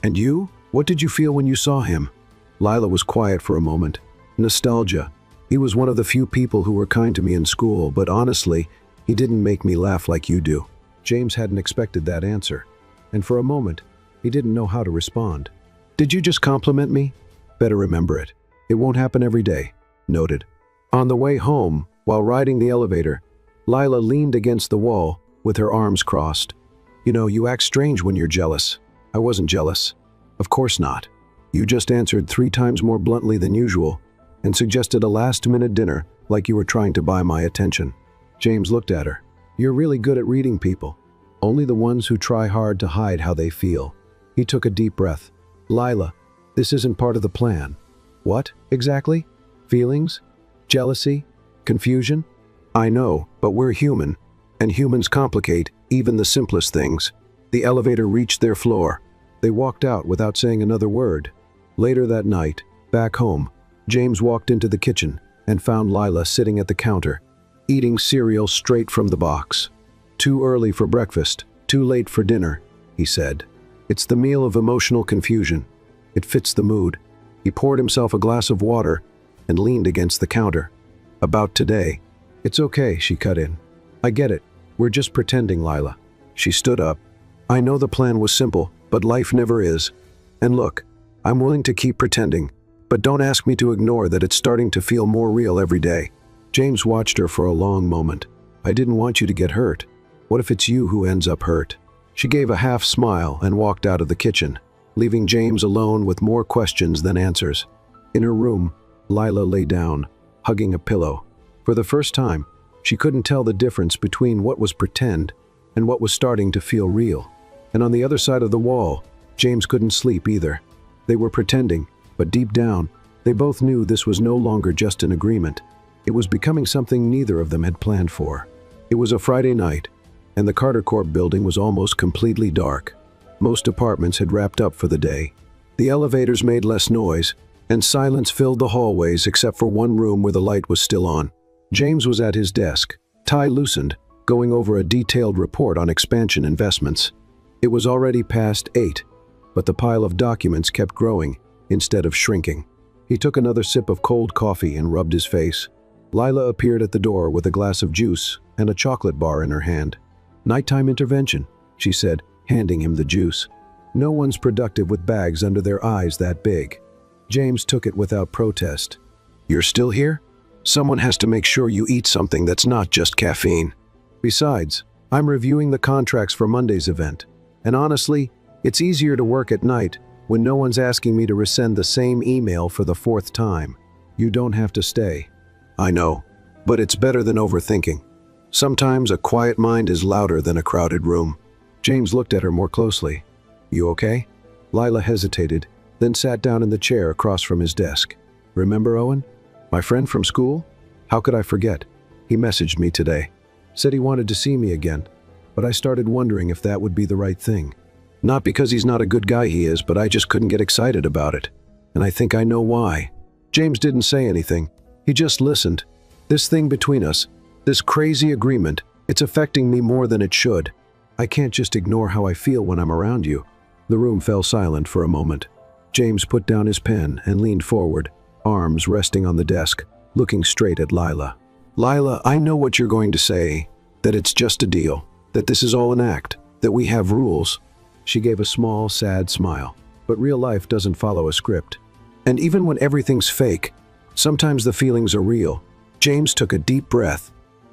"And you? What did you feel when you saw him?" Lila was quiet for a moment. Nostalgia. He was one of the few people who were kind to me in school, but honestly, he didn't make me laugh like you do. James hadn't expected that answer, and for a moment, he didn't know how to respond. Did you just compliment me? Better remember it. It won't happen every day. Noted. On the way home, while riding the elevator, Lila leaned against the wall with her arms crossed. You know, you act strange when you're jealous. I wasn't jealous. Of course not. You just answered 3 times more bluntly than usual and suggested a last-minute dinner like you were trying to buy my attention. James looked at her. You're really good at reading people. Only the ones who try hard to hide how they feel. He took a deep breath. Lila, this isn't part of the plan. What, exactly? Feelings? Jealousy? Confusion? I know, but we're human, and humans complicate even the simplest things. The elevator reached their floor. They walked out without saying another word. Later that night, back home, James walked into the kitchen and found Lila sitting at the counter, eating cereal straight from the box. Too early for breakfast, too late for dinner, he said. It's the meal of emotional confusion. It fits the mood. He poured himself a glass of water and leaned against the counter. About today. It's okay, she cut in. I get it. We're just pretending, Lila. She stood up. I know the plan was simple, but life never is. And look, I'm willing to keep pretending, but don't ask me to ignore that it's starting to feel more real every day. James watched her for a long moment. I didn't want you to get hurt. What if it's you who ends up hurt? She gave a half smile and walked out of the kitchen, leaving James alone with more questions than answers. In her room, Lila lay down, hugging a pillow. For the first time, she couldn't tell the difference between what was pretend and what was starting to feel real. And on the other side of the wall, James couldn't sleep either. They were pretending, but deep down, they both knew this was no longer just an agreement. It was becoming something neither of them had planned for. It was a Friday night, and the Carter Corp building was almost completely dark. Most apartments had wrapped up for the day. The elevators made less noise, and silence filled the hallways except for one room where the light was still on. James was at his desk, tie loosened, going over a detailed report on expansion investments. It was already past 8, but the pile of documents kept growing instead of shrinking. He took another sip of cold coffee and rubbed his face. Lila appeared at the door with a glass of juice and a chocolate bar in her hand. Nighttime intervention, she said, handing him the juice. No one's productive with bags under their eyes that big. James took it without protest. You're still here? Someone has to make sure you eat something that's not just caffeine. Besides, I'm reviewing the contracts for Monday's event. And honestly, it's easier to work at night when no one's asking me to resend the same email for the 4th time. You don't have to stay. I know, but it's better than overthinking. Sometimes a quiet mind is louder than a crowded room. James looked at her more closely. You okay? Lila hesitated, then sat down in the chair across from his desk. Remember Owen? My friend from school? How could I forget? He messaged me today. Said he wanted to see me again, but I started wondering if that would be the right thing. Not because he's not a good guy he is, but I just couldn't get excited about it. And I think I know why. James didn't say anything. He just listened. This thing between us, this crazy agreement, it's affecting me more than it should. I can't just ignore how I feel when I'm around you. The room fell silent for a moment. James put down his pen and leaned forward, arms resting on the desk, looking straight at Lila. Lila, I know what you're going to say, that it's just a deal, that this is all an act, that we have rules. She gave a small, sad smile. But real life doesn't follow a script. And even when everything's fake, sometimes the feelings are real. James took a deep breath.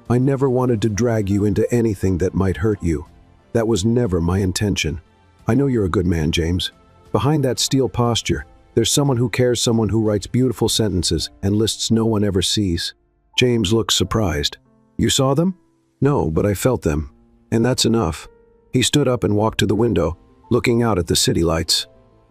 I never wanted to drag you into anything that might hurt you. That was never my intention. I know you're a good man, James. Behind that steel posture, there's someone who cares, someone who writes beautiful sentences and lists no one ever sees. James looked surprised. You saw them? No, but I felt them. And that's enough. He stood up and walked to the window, looking out at the city lights.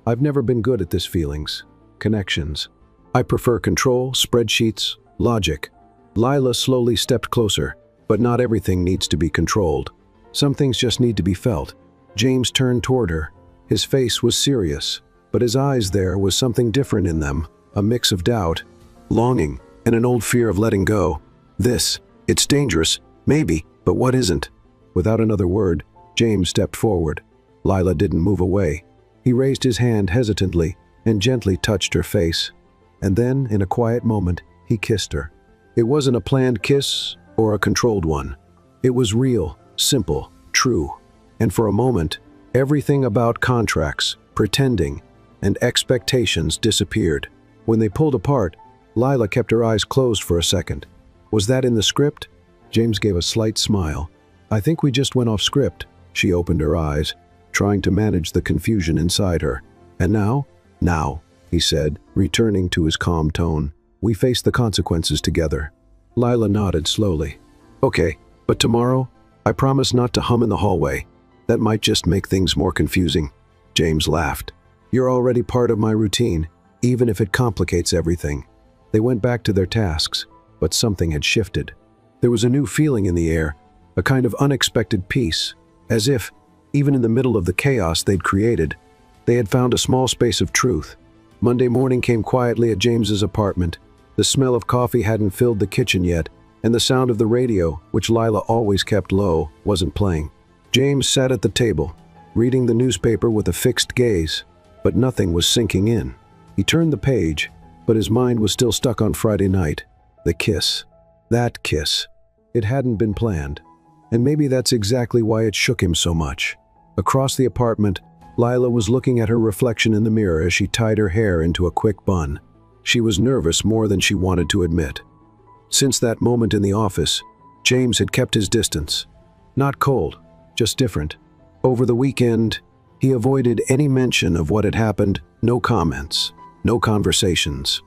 I've never been good at this feelings. Connections. I prefer control, spreadsheets, logic. Lila slowly stepped closer, but not everything needs to be controlled. Some things just need to be felt. James turned toward her. His face was serious, but his eyes there was something different in them, a mix of doubt, longing, and an old fear of letting go. It's dangerous, maybe, but what isn't? Without another word, James stepped forward. Lila didn't move away. He raised his hand hesitantly, and gently touched her face. And then, in a quiet moment, he kissed her. It wasn't a planned kiss or a controlled one. It was real, simple, true. And for a moment, everything about contracts, pretending, and expectations disappeared. When they pulled apart, Lila kept her eyes closed for a second. Was that in the script? James gave a slight smile. I think we just went off script. She opened her eyes, trying to manage the confusion inside her. And now? Now, he said, returning to his calm tone. We face the consequences together. Lila nodded slowly. Okay, but tomorrow, I promise not to hum in the hallway. That might just make things more confusing. James laughed. You're already part of my routine, even if it complicates everything. They went back to their tasks, but something had shifted. There was a new feeling in the air, a kind of unexpected peace, as if, even in the middle of the chaos they'd created, they had found a small space of truth. Monday morning came quietly at James's apartment. The smell of coffee hadn't filled the kitchen yet, and the sound of the radio, which Lila always kept low, wasn't playing. James sat at the table, reading the newspaper with a fixed gaze, but nothing was sinking in. He turned the page, but his mind was still stuck on Friday night. The kiss. That kiss. It hadn't been planned. And maybe that's exactly why it shook him so much. Across the apartment, Lila was looking at her reflection in the mirror as she tied her hair into a quick bun. She was nervous more than she wanted to admit. Since that moment in the office, James had kept his distance. Not cold, just different. Over the weekend, he avoided any mention of what had happened, no comments, no conversations.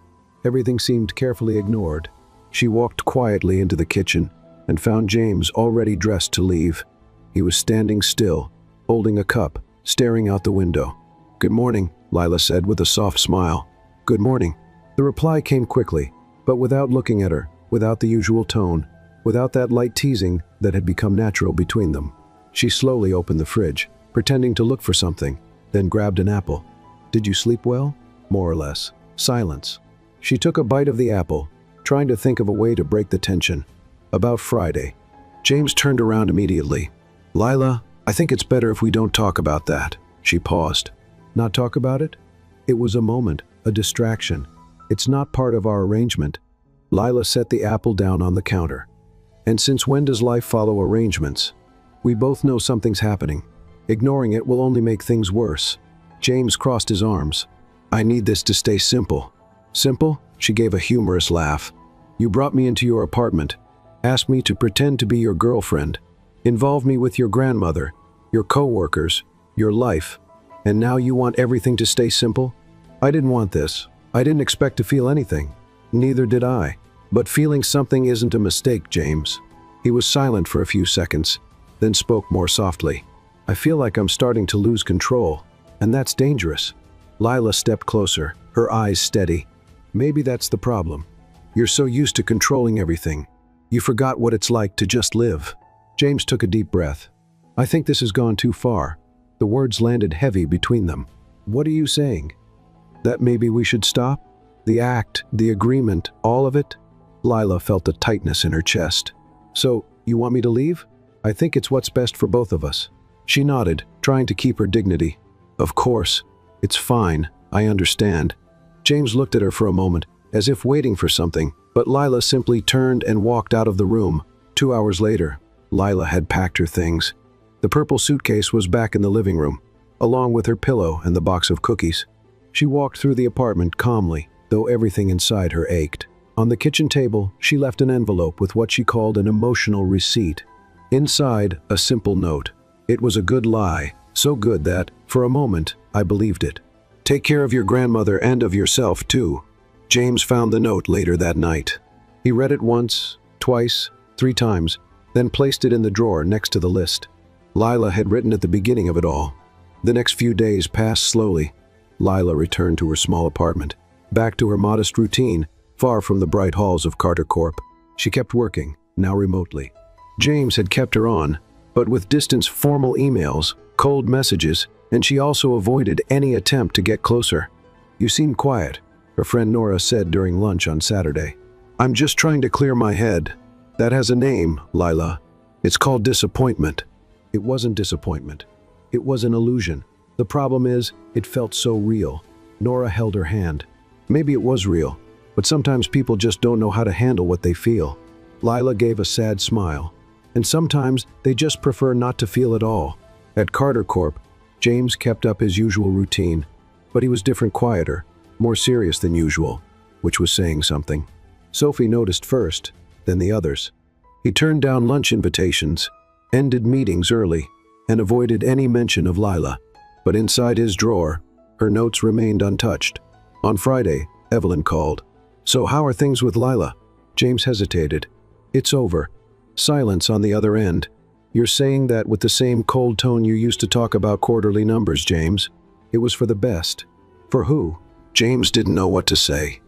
Everything seemed carefully ignored. She walked quietly into the kitchen and found James already dressed to leave. He was standing still, holding a cup, staring out the window. Good morning, Lila said with a soft smile. Good morning. The reply came quickly, but without looking at her, without the usual tone, without that light teasing that had become natural between them. She slowly opened the fridge, pretending to look for something, then grabbed an apple. Did you sleep well? More or less. Silence. She took a bite of the apple, trying to think of a way to break the tension. About Friday. James turned around immediately. Lila, I think it's better if we don't talk about that. She paused. Not talk about it? It was a moment, a distraction. It's not part of our arrangement. Lila set the apple down on the counter. And since when does life follow arrangements? We both know something's happening. Ignoring it will only make things worse. James crossed his arms. I need this to stay simple. Simple? She gave a humorous laugh. You brought me into your apartment, asked me to pretend to be your girlfriend, involved me with your grandmother, your co-workers, your life, and now you want everything to stay simple? I didn't want this. I didn't expect to feel anything. Neither did I. But feeling something isn't a mistake, James. He was silent for a few seconds, then spoke more softly. I feel like I'm starting to lose control, and that's dangerous. Lila stepped closer, her eyes steady. Maybe that's the problem. You're so used to controlling everything. You forgot what it's like to just live. James took a deep breath. I think this has gone too far. The words landed heavy between them. What are you saying? That maybe we should stop? The act, the agreement, all of it? Lila felt a tightness in her chest. So, you want me to leave? I think it's what's best for both of us. She nodded, trying to keep her dignity. Of course. It's fine. I understand. James looked at her for a moment, as if waiting for something, but Lila simply turned and walked out of the room. 2 hours later, Lila had packed her things. The purple suitcase was back in the living room, along with her pillow and the box of cookies. She walked through the apartment calmly, though everything inside her ached. On the kitchen table, she left an envelope with what she called an emotional receipt. Inside, a simple note. It was a good lie, so good that, for a moment, I believed it. Take care of your grandmother and of yourself, too. James found the note later that night. He read it once, twice, 3 times, then placed it in the drawer next to the list. Lila had written at the beginning of it all. The next few days passed slowly. Lila returned to her small apartment, back to her modest routine, far from the bright halls of Carter Corp. She kept working, now remotely. James had kept her on, but with distant formal emails, cold messages, and she also avoided any attempt to get closer. You seem quiet, her friend Nora said during lunch on Saturday. I'm just trying to clear my head. That has a name, Lila. It's called disappointment. It wasn't disappointment. It was an illusion. The problem is, it felt so real. Nora held her hand. Maybe it was real, but sometimes people just don't know how to handle what they feel. Lila gave a sad smile. And sometimes they just prefer not to feel at all. At Carter Corp, James kept up his usual routine, but he was different, quieter, more serious than usual, which was saying something. Sophie noticed first, then the others. He turned down lunch invitations, ended meetings early, and avoided any mention of Lila. But inside his drawer, her notes remained untouched. On Friday, Evelyn called. "So how are things with Lila?" James hesitated. "It's over." Silence on the other end. "You're saying that with the same cold tone you used to talk about quarterly numbers, James. It was for the best." "For who?" James didn't know what to say.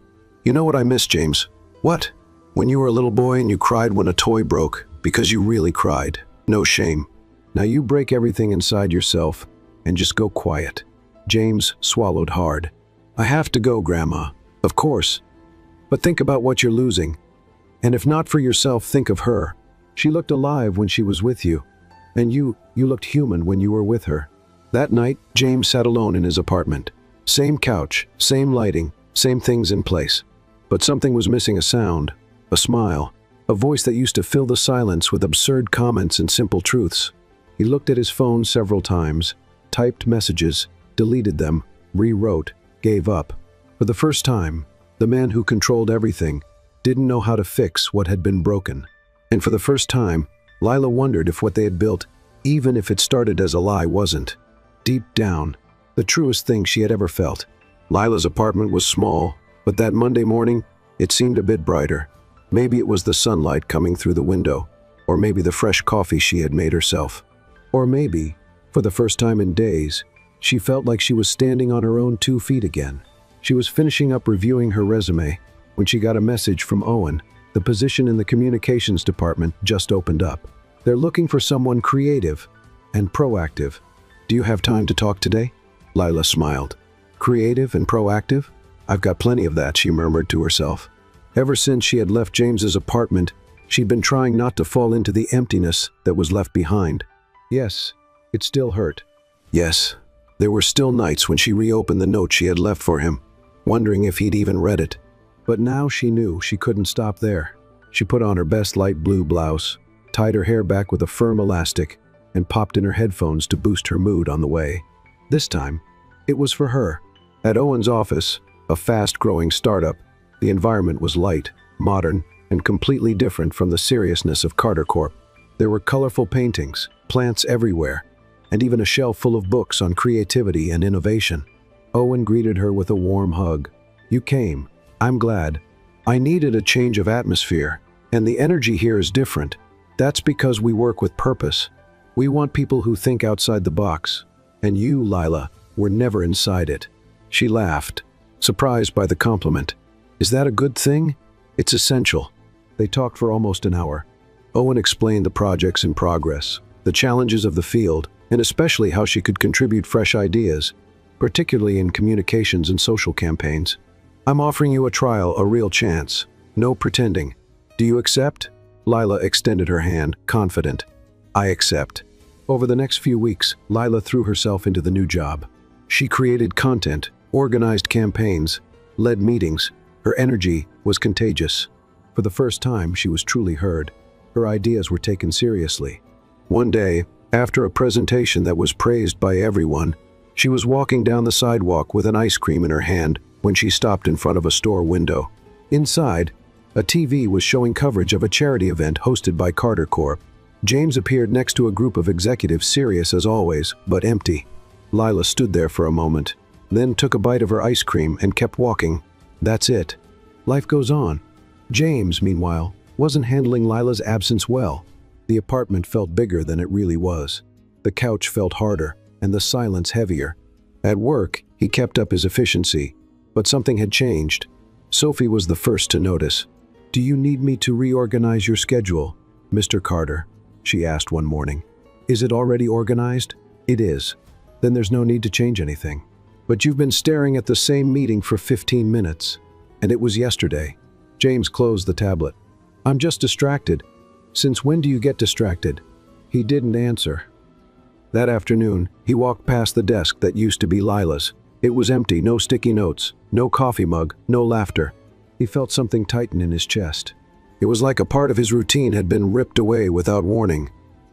"You know what I miss, James?" "What?" "When you were a little boy and you cried when a toy broke, because you really cried. No shame. Now you break everything inside yourself and just go quiet." James swallowed hard. "I have to go, Grandma. Of course. But think about what you're losing. And if not for yourself, think of her. She looked alive when she was with you. And you looked human when you were with her." That night, James sat alone in his apartment. Same couch, same lighting, same things in place. But something was missing: a sound, a smile, a voice that used to fill the silence with absurd comments and simple truths. He looked at his phone several times, typed messages, deleted them, rewrote, gave up. For the first time, the man who controlled everything didn't know how to fix what had been broken. And for the first time, Lila wondered if what they had built, even if it started as a lie, wasn't, deep down, the truest thing she had ever felt. Lila's apartment was small, but that Monday morning, it seemed a bit brighter. Maybe it was the sunlight coming through the window, or maybe the fresh coffee she had made herself. Or maybe, for the first time in days, she felt like she was standing on her own 2 feet again. She was finishing up reviewing her resume when she got a message from Owen. The position in the communications department just opened up. "They're looking for someone creative and proactive. Do you have time to talk today?" Lila smiled. "Creative and proactive? I've got plenty of that," she murmured to herself. Ever since she had left James's apartment, she'd been trying not to fall into the emptiness that was left behind. Yes, it still hurt. Yes, there were still nights when she reopened the note she had left for him, wondering if he'd even read it. But now she knew she couldn't stop there. She put on her best light blue blouse, tied her hair back with a firm elastic, and popped in her headphones to boost her mood on the way. This time, it was for her. At Owen's office, a fast-growing startup, the environment was light, modern, and completely different from the seriousness of Carter Corp. There were colorful paintings, plants everywhere, and even a shelf full of books on creativity and innovation. Owen greeted her with a warm hug. "You came. I'm glad. I needed a change of atmosphere, and the energy here is different. That's because we work with purpose. We want people who think outside the box. And you, Lila, were never inside it." She laughed, surprised by the compliment. "Is that a good thing?" "It's essential." They talked for almost an hour. Owen explained the projects in progress, the challenges of the field, and especially how she could contribute fresh ideas, particularly in communications and social campaigns. "I'm offering you a trial, a real chance. No pretending. Do you accept?" Lila extended her hand, confident. "I accept." Over the next few weeks, Lila threw herself into the new job. She created content, organized campaigns, led meetings. Her energy was contagious. For the first time, she was truly heard. Her ideas were taken seriously. One day, after a presentation that was praised by everyone, she was walking down the sidewalk with an ice cream in her hand when she stopped in front of a store window. Inside, a TV was showing coverage of a charity event hosted by Carter Corp. James appeared next to a group of executives, serious as always, but empty. Lila stood there for a moment, then took a bite of her ice cream and kept walking. That's it. Life goes on. James, meanwhile, wasn't handling Lila's absence well. The apartment felt bigger than it really was. The couch felt harder, and the silence heavier. At work, he kept up his efficiency, but something had changed. Sophie was the first to notice. "Do you need me to reorganize your schedule, Mr. Carter?" she asked one morning. "Is it already organized?" "It is." "Then there's no need to change anything." "But you've been staring at the same meeting for 15 minutes. And it was yesterday." James closed the tablet. "I'm just distracted." "Since when do you get distracted?" He didn't answer. That afternoon, he walked past the desk that used to be Lila's. It was empty, no sticky notes, no coffee mug, no laughter. He felt something tighten in his chest. It was like a part of his routine had been ripped away without warning.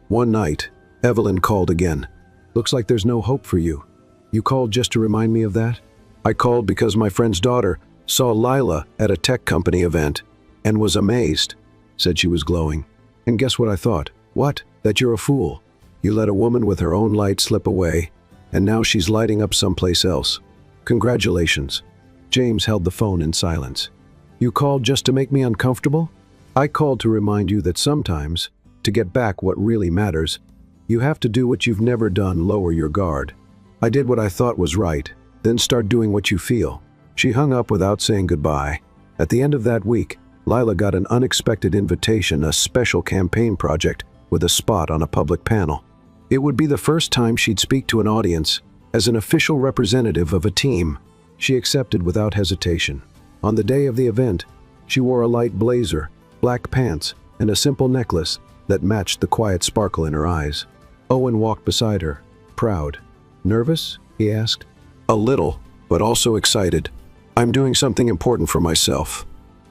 One night, Evelyn called again. "Looks like there's no hope for you. You called just to remind me of that?" "I called because my friend's daughter saw Lila at a tech company event and was amazed," said she was glowing. "And guess what I thought?" "What?" "That you're a fool. You let a woman with her own light slip away, and now she's lighting up someplace else. Congratulations." James held the phone in silence. "You called just to make me uncomfortable?" "I called to remind you that sometimes, to get back what really matters, you have to do what you've never done, lower your guard. I did what I thought was right, then start doing what you feel." She hung up without saying goodbye. At the end of that week, Lila got an unexpected invitation, a special campaign project with a spot on a public panel. It would be the first time she'd speak to an audience as an official representative of a team. She accepted without hesitation. On the day of the event, she wore a light blazer, black pants, and a simple necklace that matched the quiet sparkle in her eyes. Owen walked beside her, proud. "Nervous?" he asked. "A little, but also excited. I'm doing something important for myself.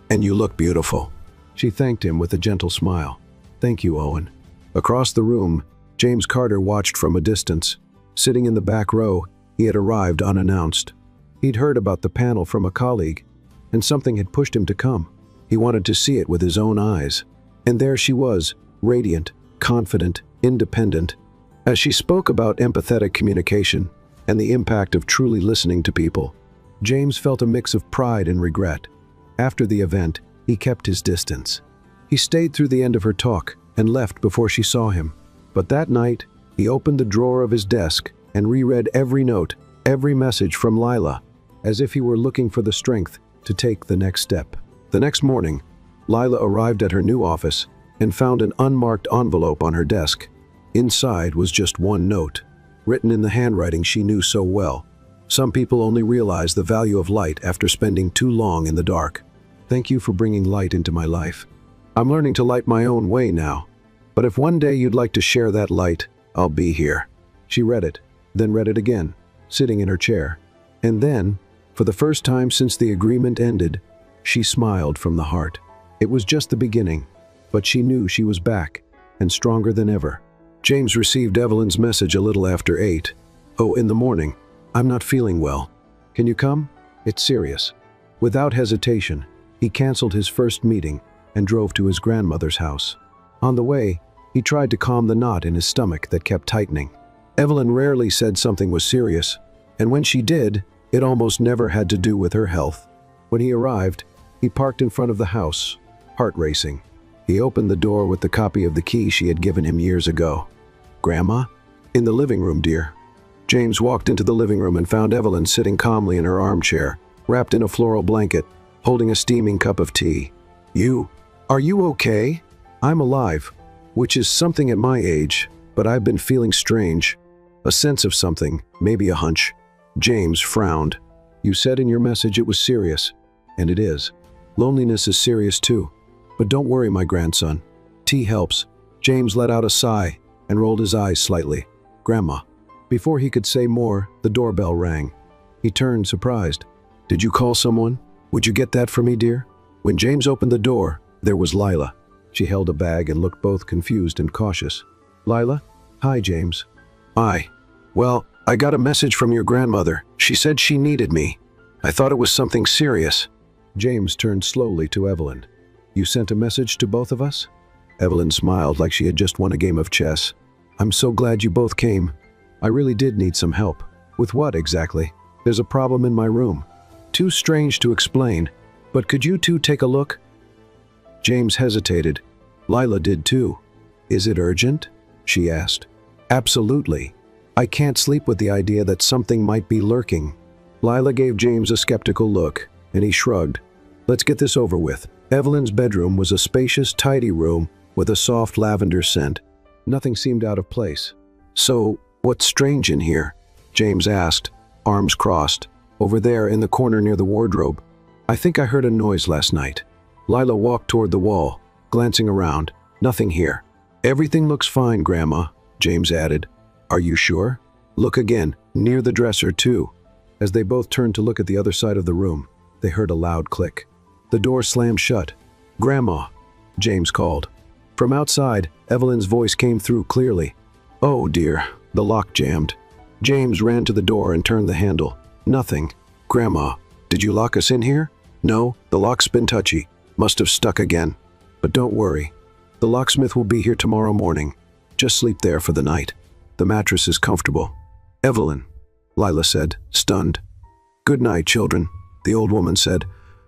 And you look beautiful." She thanked him with a gentle smile. "Thank you, Owen." Across the room, James Carter watched from a distance. Sitting in the back row, he had arrived unannounced. He'd heard about the panel from a colleague, and something had pushed him to come. He wanted to see it with his own eyes. And there she was, radiant, confident, independent. As she spoke about empathetic communication and the impact of truly listening to people, James felt a mix of pride and regret. After the event, he kept his distance. He stayed through the end of her talk and left before she saw him. But that night, he opened the drawer of his desk and reread every note, every message from Lila, as if he were looking for the strength to take the next step. The next morning, Lila arrived at her new office and found an unmarked envelope on her desk. Inside was just one note, written in the handwriting she knew so well. "Some people only realize the value of light after spending too long in the dark. Thank you for bringing light into my life. I'm learning to light my own way now. But if one day you'd like to share that light, I'll be here." She read it, then read it again, sitting in her chair. And then, for the first time since the agreement ended, she smiled from the heart. It was just the beginning, but she knew she was back, and stronger than ever. James received Evelyn's message a little after 8. "Oh, in the morning. I'm not feeling well. Can you come? It's serious." Without hesitation, he canceled his first meeting and drove to his grandmother's house. On the way, he tried to calm the knot in his stomach that kept tightening. Evelyn rarely said something was serious, and when she did, it almost never had to do with her health. When he arrived, he parked in front of the house, heart racing. He opened the door with the copy of the key she had given him years ago. "Grandma?" "In the living room, dear." James walked into the living room and found Evelyn sitting calmly in her armchair, wrapped in a floral blanket, holding a steaming cup of tea. Are you okay?" "I'm alive, which is something at my age, but I've been feeling strange. A sense of something, maybe a hunch." James frowned. "You said in your message it was serious, and it is. Loneliness is serious too. But don't worry, my grandson. Tea helps." James let out a sigh and rolled his eyes slightly. "Grandma." Before he could say more, the doorbell rang. He turned, surprised. "Did you call someone? Would you get that for me, dear?" When James opened the door, there was Lila. She held a bag and looked both confused and cautious. "Lila?" "Hi, James." "Hi. Well, I got a message from your grandmother. She said she needed me. I thought it was something serious." James turned slowly to Evelyn. "You sent a message to both of us?" Evelyn smiled like she had just won a game of chess. "I'm so glad you both came. I really did need some help." "With what exactly?" "There's a problem in my room. Too strange to explain, but could you two take a look?" James hesitated. Lila did too. "Is it urgent?" she asked. "Absolutely. I can't sleep with the idea that something might be lurking." Lila gave James a skeptical look, and he shrugged. "Let's get this over with." Evelyn's bedroom was a spacious, tidy room with a soft lavender scent. Nothing seemed out of place. "So, what's strange in here?" James asked, arms crossed. "Over there in the corner near the wardrobe. I think I heard a noise last night." Lila walked toward the wall, glancing around. "Nothing here." "Everything looks fine, Grandma," James added. "Are you sure?" "Look again, near the dresser too." As they both turned to look at the other side of the room, they heard a loud click. The door slammed shut. "Grandma," James called. From outside, Evelyn's voice came through clearly. "Oh dear, the lock jammed." James ran to the door and turned the handle. "Nothing. Grandma, did you lock us in here?" "No, the lock's been touchy. Must have stuck again. But don't worry. The locksmith will be here tomorrow morning. Just sleep there for the night. The mattress is comfortable." "Evelyn," Lila said, stunned. "Good night, children," the old woman said,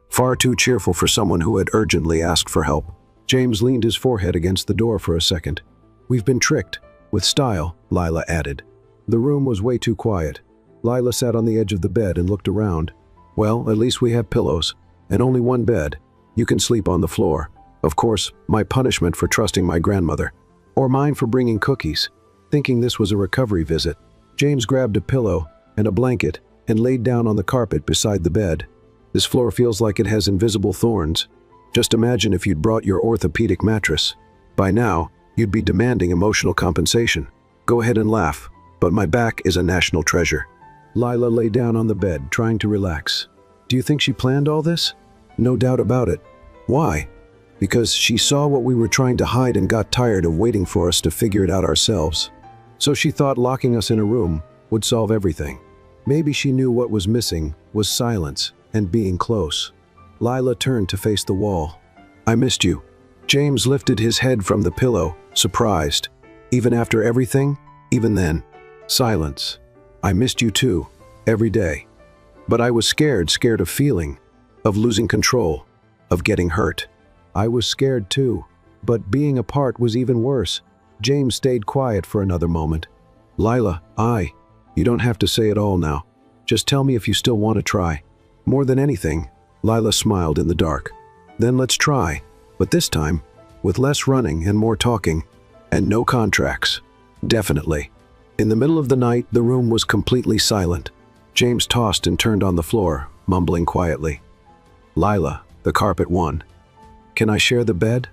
far too cheerful for someone who had urgently asked for help. James leaned his forehead against the door for a second. "We've been tricked. With style," Lila added. The room was way too quiet. Lila sat on the edge of the bed and looked around. "Well, at least we have pillows. And only one bed. You can sleep on the floor. Of course, my punishment for trusting my grandmother. Or mine for bringing cookies." Thinking this was a recovery visit, James grabbed a pillow and a blanket and laid down on the carpet beside the bed. "This floor feels like it has invisible thorns. Just imagine if you'd brought your orthopedic mattress. By now, you'd be demanding emotional compensation. Go ahead and laugh, but my back is a national treasure." Lila lay down on the bed, trying to relax. "Do you think she planned all this?" "No doubt about it." "Why?" "Because she saw what we were trying to hide and got tired of waiting for us to figure it out ourselves. So she thought locking us in a room would solve everything. Maybe she knew what was missing was silence and being close." Lila turned to face the wall. "I missed you." James lifted his head from the pillow, surprised. "Even after everything? Even then?" Silence. "I missed you too, every day. But I was scared of feeling, of losing control, of getting hurt." "I was scared too, but being apart was even worse." James stayed quiet for another moment. "Lila, you don't have to say it all now. Just tell me if you still want to try." "More than anything," Lila smiled in the dark. "Then let's try, but this time, with less running and more talking, and no contracts." "Definitely." In the middle of the night, the room was completely silent. James tossed and turned on the floor, mumbling quietly. "Lila, the carpet won. Can I share the bed?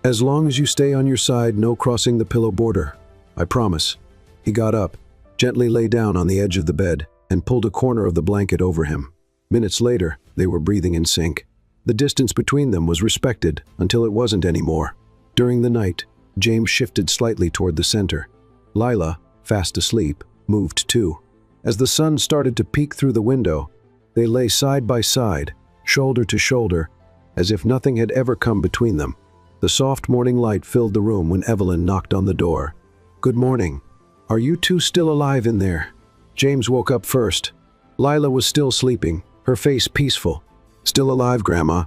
As long as you stay on your side, no crossing the pillow border. I promise." He got up, gently lay down on the edge of the bed, and pulled a corner of the blanket over him. Minutes later, they were breathing in sync. The distance between them was respected until it wasn't anymore. During the night, James shifted slightly toward the center. Lila, fast asleep, moved too. As the sun started to peek through the window, they lay side by side, shoulder to shoulder, as if nothing had ever come between them. The soft morning light filled the room when Evelyn knocked on the door. "Good morning. Are you two still alive in there?" James woke up first. Lila was still sleeping, her face peaceful. "Still alive, Grandma,"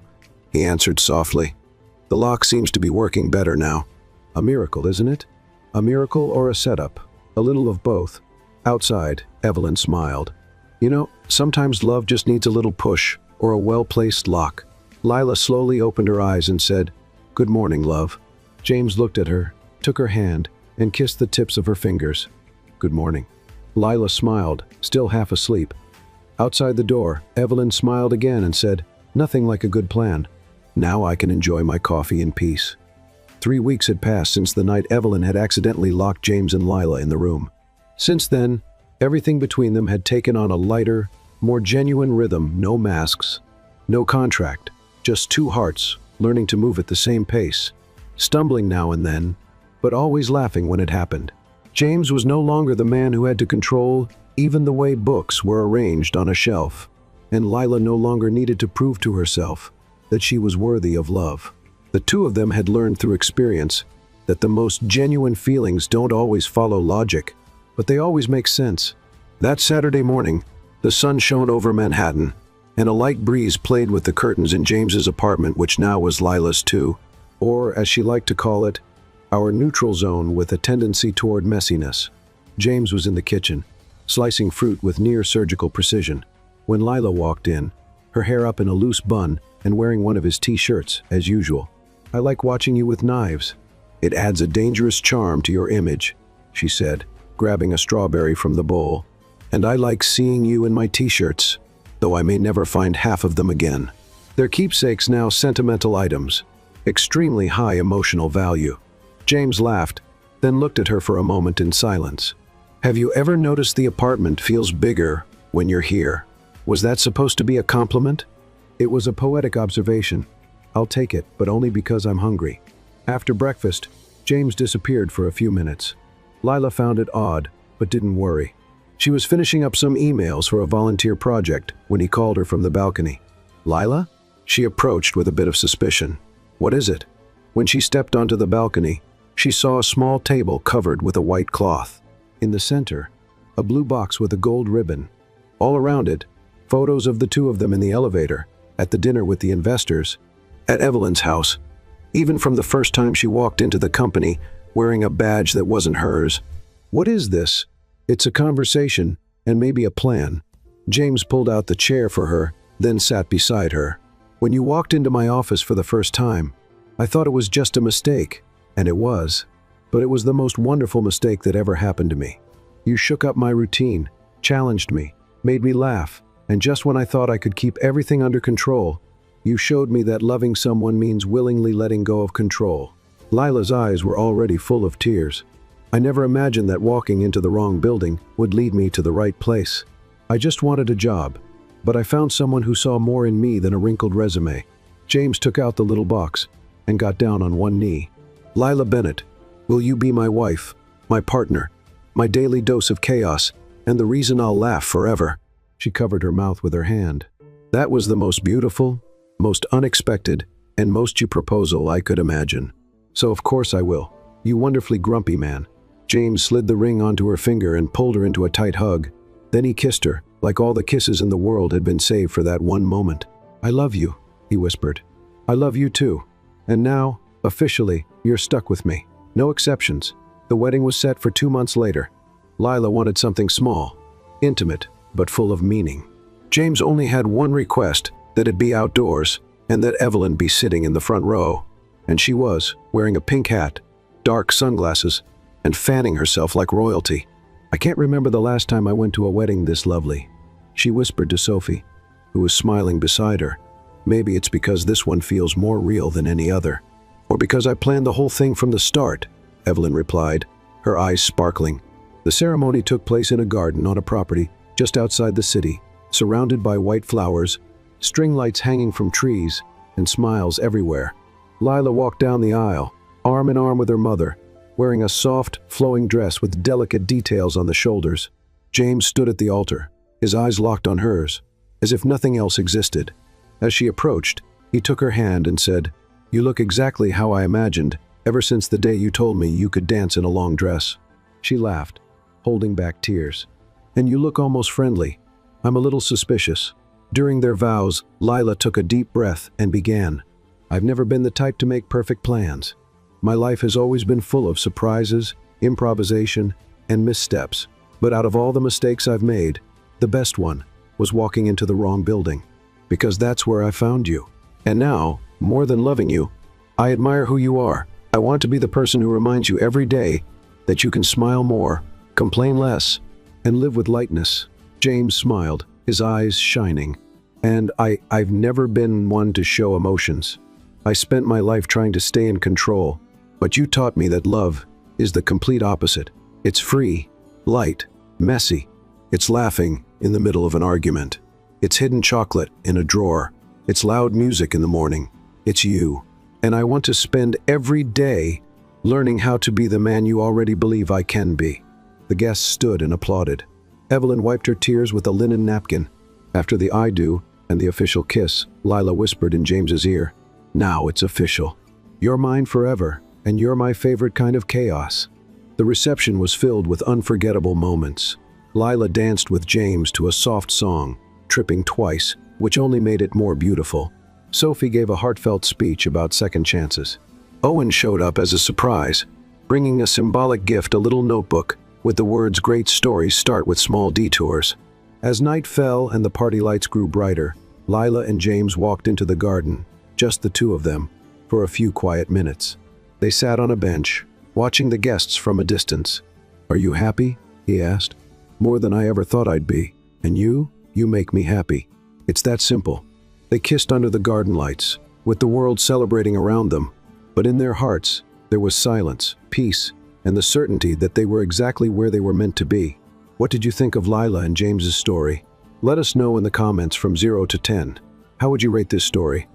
he answered softly. "The lock seems to be working better now." "A miracle, isn't it? A miracle or a setup? A little of both." Outside, Evelyn smiled. "You know, sometimes love just needs a little push or a well-placed lock." Lila slowly opened her eyes and said, "Good morning, love." James looked at her, took her hand, and kissed the tips of her fingers. "Good morning." Lila smiled, still half asleep. Outside the door, Evelyn smiled again and said, "Nothing like a good plan. Now I can enjoy my coffee in peace." 3 weeks had passed since the night Evelyn had accidentally locked James and Lila in the room. Since then, everything between them had taken on a lighter, more genuine rhythm. No masks, no contract, just two hearts learning to move at the same pace, stumbling now and then, but always laughing when it happened. James was no longer the man who had to control even the way books were arranged on a shelf, and Lila no longer needed to prove to herself that she was worthy of love. The two of them had learned through experience that the most genuine feelings don't always follow logic, but they always make sense. That Saturday morning, the sun shone over Manhattan, and a light breeze played with the curtains in James's apartment, which now was Lila's too, or as she liked to call it, our neutral zone with a tendency toward messiness. James was in the kitchen, slicing fruit with near-surgical precision, when Lila walked in, her hair up in a loose bun and wearing one of his t-shirts, as usual. "I like watching you with knives. It adds a dangerous charm to your image," she said, grabbing a strawberry from the bowl. "And I like seeing you in my t-shirts, though I may never find half of them again. They're keepsakes now, sentimental items, extremely high emotional value." James laughed, then looked at her for a moment in silence. "Have you ever noticed the apartment feels bigger when you're here?" Was that supposed to be a compliment? It was a poetic observation. I'll take it, but only because I'm hungry. After breakfast, James disappeared for a few minutes. Lila found it odd, but didn't worry. She was finishing up some emails for a volunteer project when he called her from the balcony. Lila? She approached with a bit of suspicion. What is it? When she stepped onto the balcony, she saw a small table covered with a white cloth. In the center, a blue box with a gold ribbon. All around it, photos of the two of them in the elevator, at the dinner with the investors, at Evelyn's house, even from the first time she walked into the company wearing a badge that wasn't hers. What is this? It's a conversation, and maybe a plan. James pulled out the chair for her, then sat beside her. When you walked into my office for the first time, I thought it was just a mistake, and it was. But it was the most wonderful mistake that ever happened to me. You shook up my routine, challenged me, made me laugh, and just when I thought I could keep everything under control, you showed me that loving someone means willingly letting go of control. Lila's eyes were already full of tears. I never imagined that walking into the wrong building would lead me to the right place. I just wanted a job, but I found someone who saw more in me than a wrinkled resume. James took out the little box and got down on one knee. Lila Bennett, will you be my wife, my partner, my daily dose of chaos, and the reason I'll laugh forever? She covered her mouth with her hand. That was the most beautiful, most unexpected, and most you proposal I could imagine. So of course I will. You wonderfully grumpy man. James slid the ring onto her finger and pulled her into a tight hug. Then he kissed her, like all the kisses in the world had been saved for that one moment. I love you, he whispered. I love you too. And now, officially, you're stuck with me. No exceptions. The wedding was set for 2 months later. Lila wanted something small, intimate, but full of meaning. James only had one request, that it be outdoors, and that Evelyn be sitting in the front row. And she was, wearing a pink hat, dark sunglasses, and fanning herself like royalty. I can't remember the last time I went to a wedding this lovely, she whispered to Sophie, who was smiling beside her. Maybe it's because this one feels more real than any other. Or because I planned the whole thing from the start, Evelyn replied, her eyes sparkling. The ceremony took place in a garden on a property just outside the city, surrounded by white flowers, string lights hanging from trees, and smiles everywhere. Lila walked down the aisle, arm in arm with her mother, wearing a soft, flowing dress with delicate details on the shoulders. James stood at the altar, his eyes locked on hers, as if nothing else existed. As she approached, he took her hand and said, "You look exactly how I imagined, ever since the day you told me you could dance in a long dress." She laughed, holding back tears. "And you look almost friendly. I'm a little suspicious." During their vows, Lila took a deep breath and began. "I've never been the type to make perfect plans. My life has always been full of surprises, improvisation, and missteps. But out of all the mistakes I've made, the best one was walking into the wrong building. Because that's where I found you. And now, more than loving you, I admire who you are. I want to be the person who reminds you every day that you can smile more, complain less, and live with lightness." James smiled, his eyes shining. "And I've never been one to show emotions. I spent my life trying to stay in control, but you taught me that love is the complete opposite. It's free, light, messy. It's laughing in the middle of an argument. It's hidden chocolate in a drawer. It's loud music in the morning. It's you. And I want to spend every day learning how to be the man you already believe I can be." The guests stood and applauded. Evelyn wiped her tears with a linen napkin. After the I do and the official kiss, Lila whispered in James's ear, "Now it's official. You're mine forever, and you're my favorite kind of chaos." The reception was filled with unforgettable moments. Lila danced with James to a soft song, tripping twice, which only made it more beautiful. Sophie gave a heartfelt speech about second chances. Owen showed up as a surprise, bringing a symbolic gift, a little notebook, with the words "Great stories start with small detours." As night fell and the party lights grew brighter, Lila and James walked into the garden, just the two of them, for a few quiet minutes. They sat on a bench, watching the guests from a distance. "Are you happy?" he asked. "More than I ever thought I'd be. And you make me happy. It's that simple." They kissed under the garden lights, with the world celebrating around them, but in their hearts, there was silence, peace, and the certainty that they were exactly where they were meant to be. "What did you think of Lila and James's story?" Let us know in the comments from 0 to 10. How would you rate this story?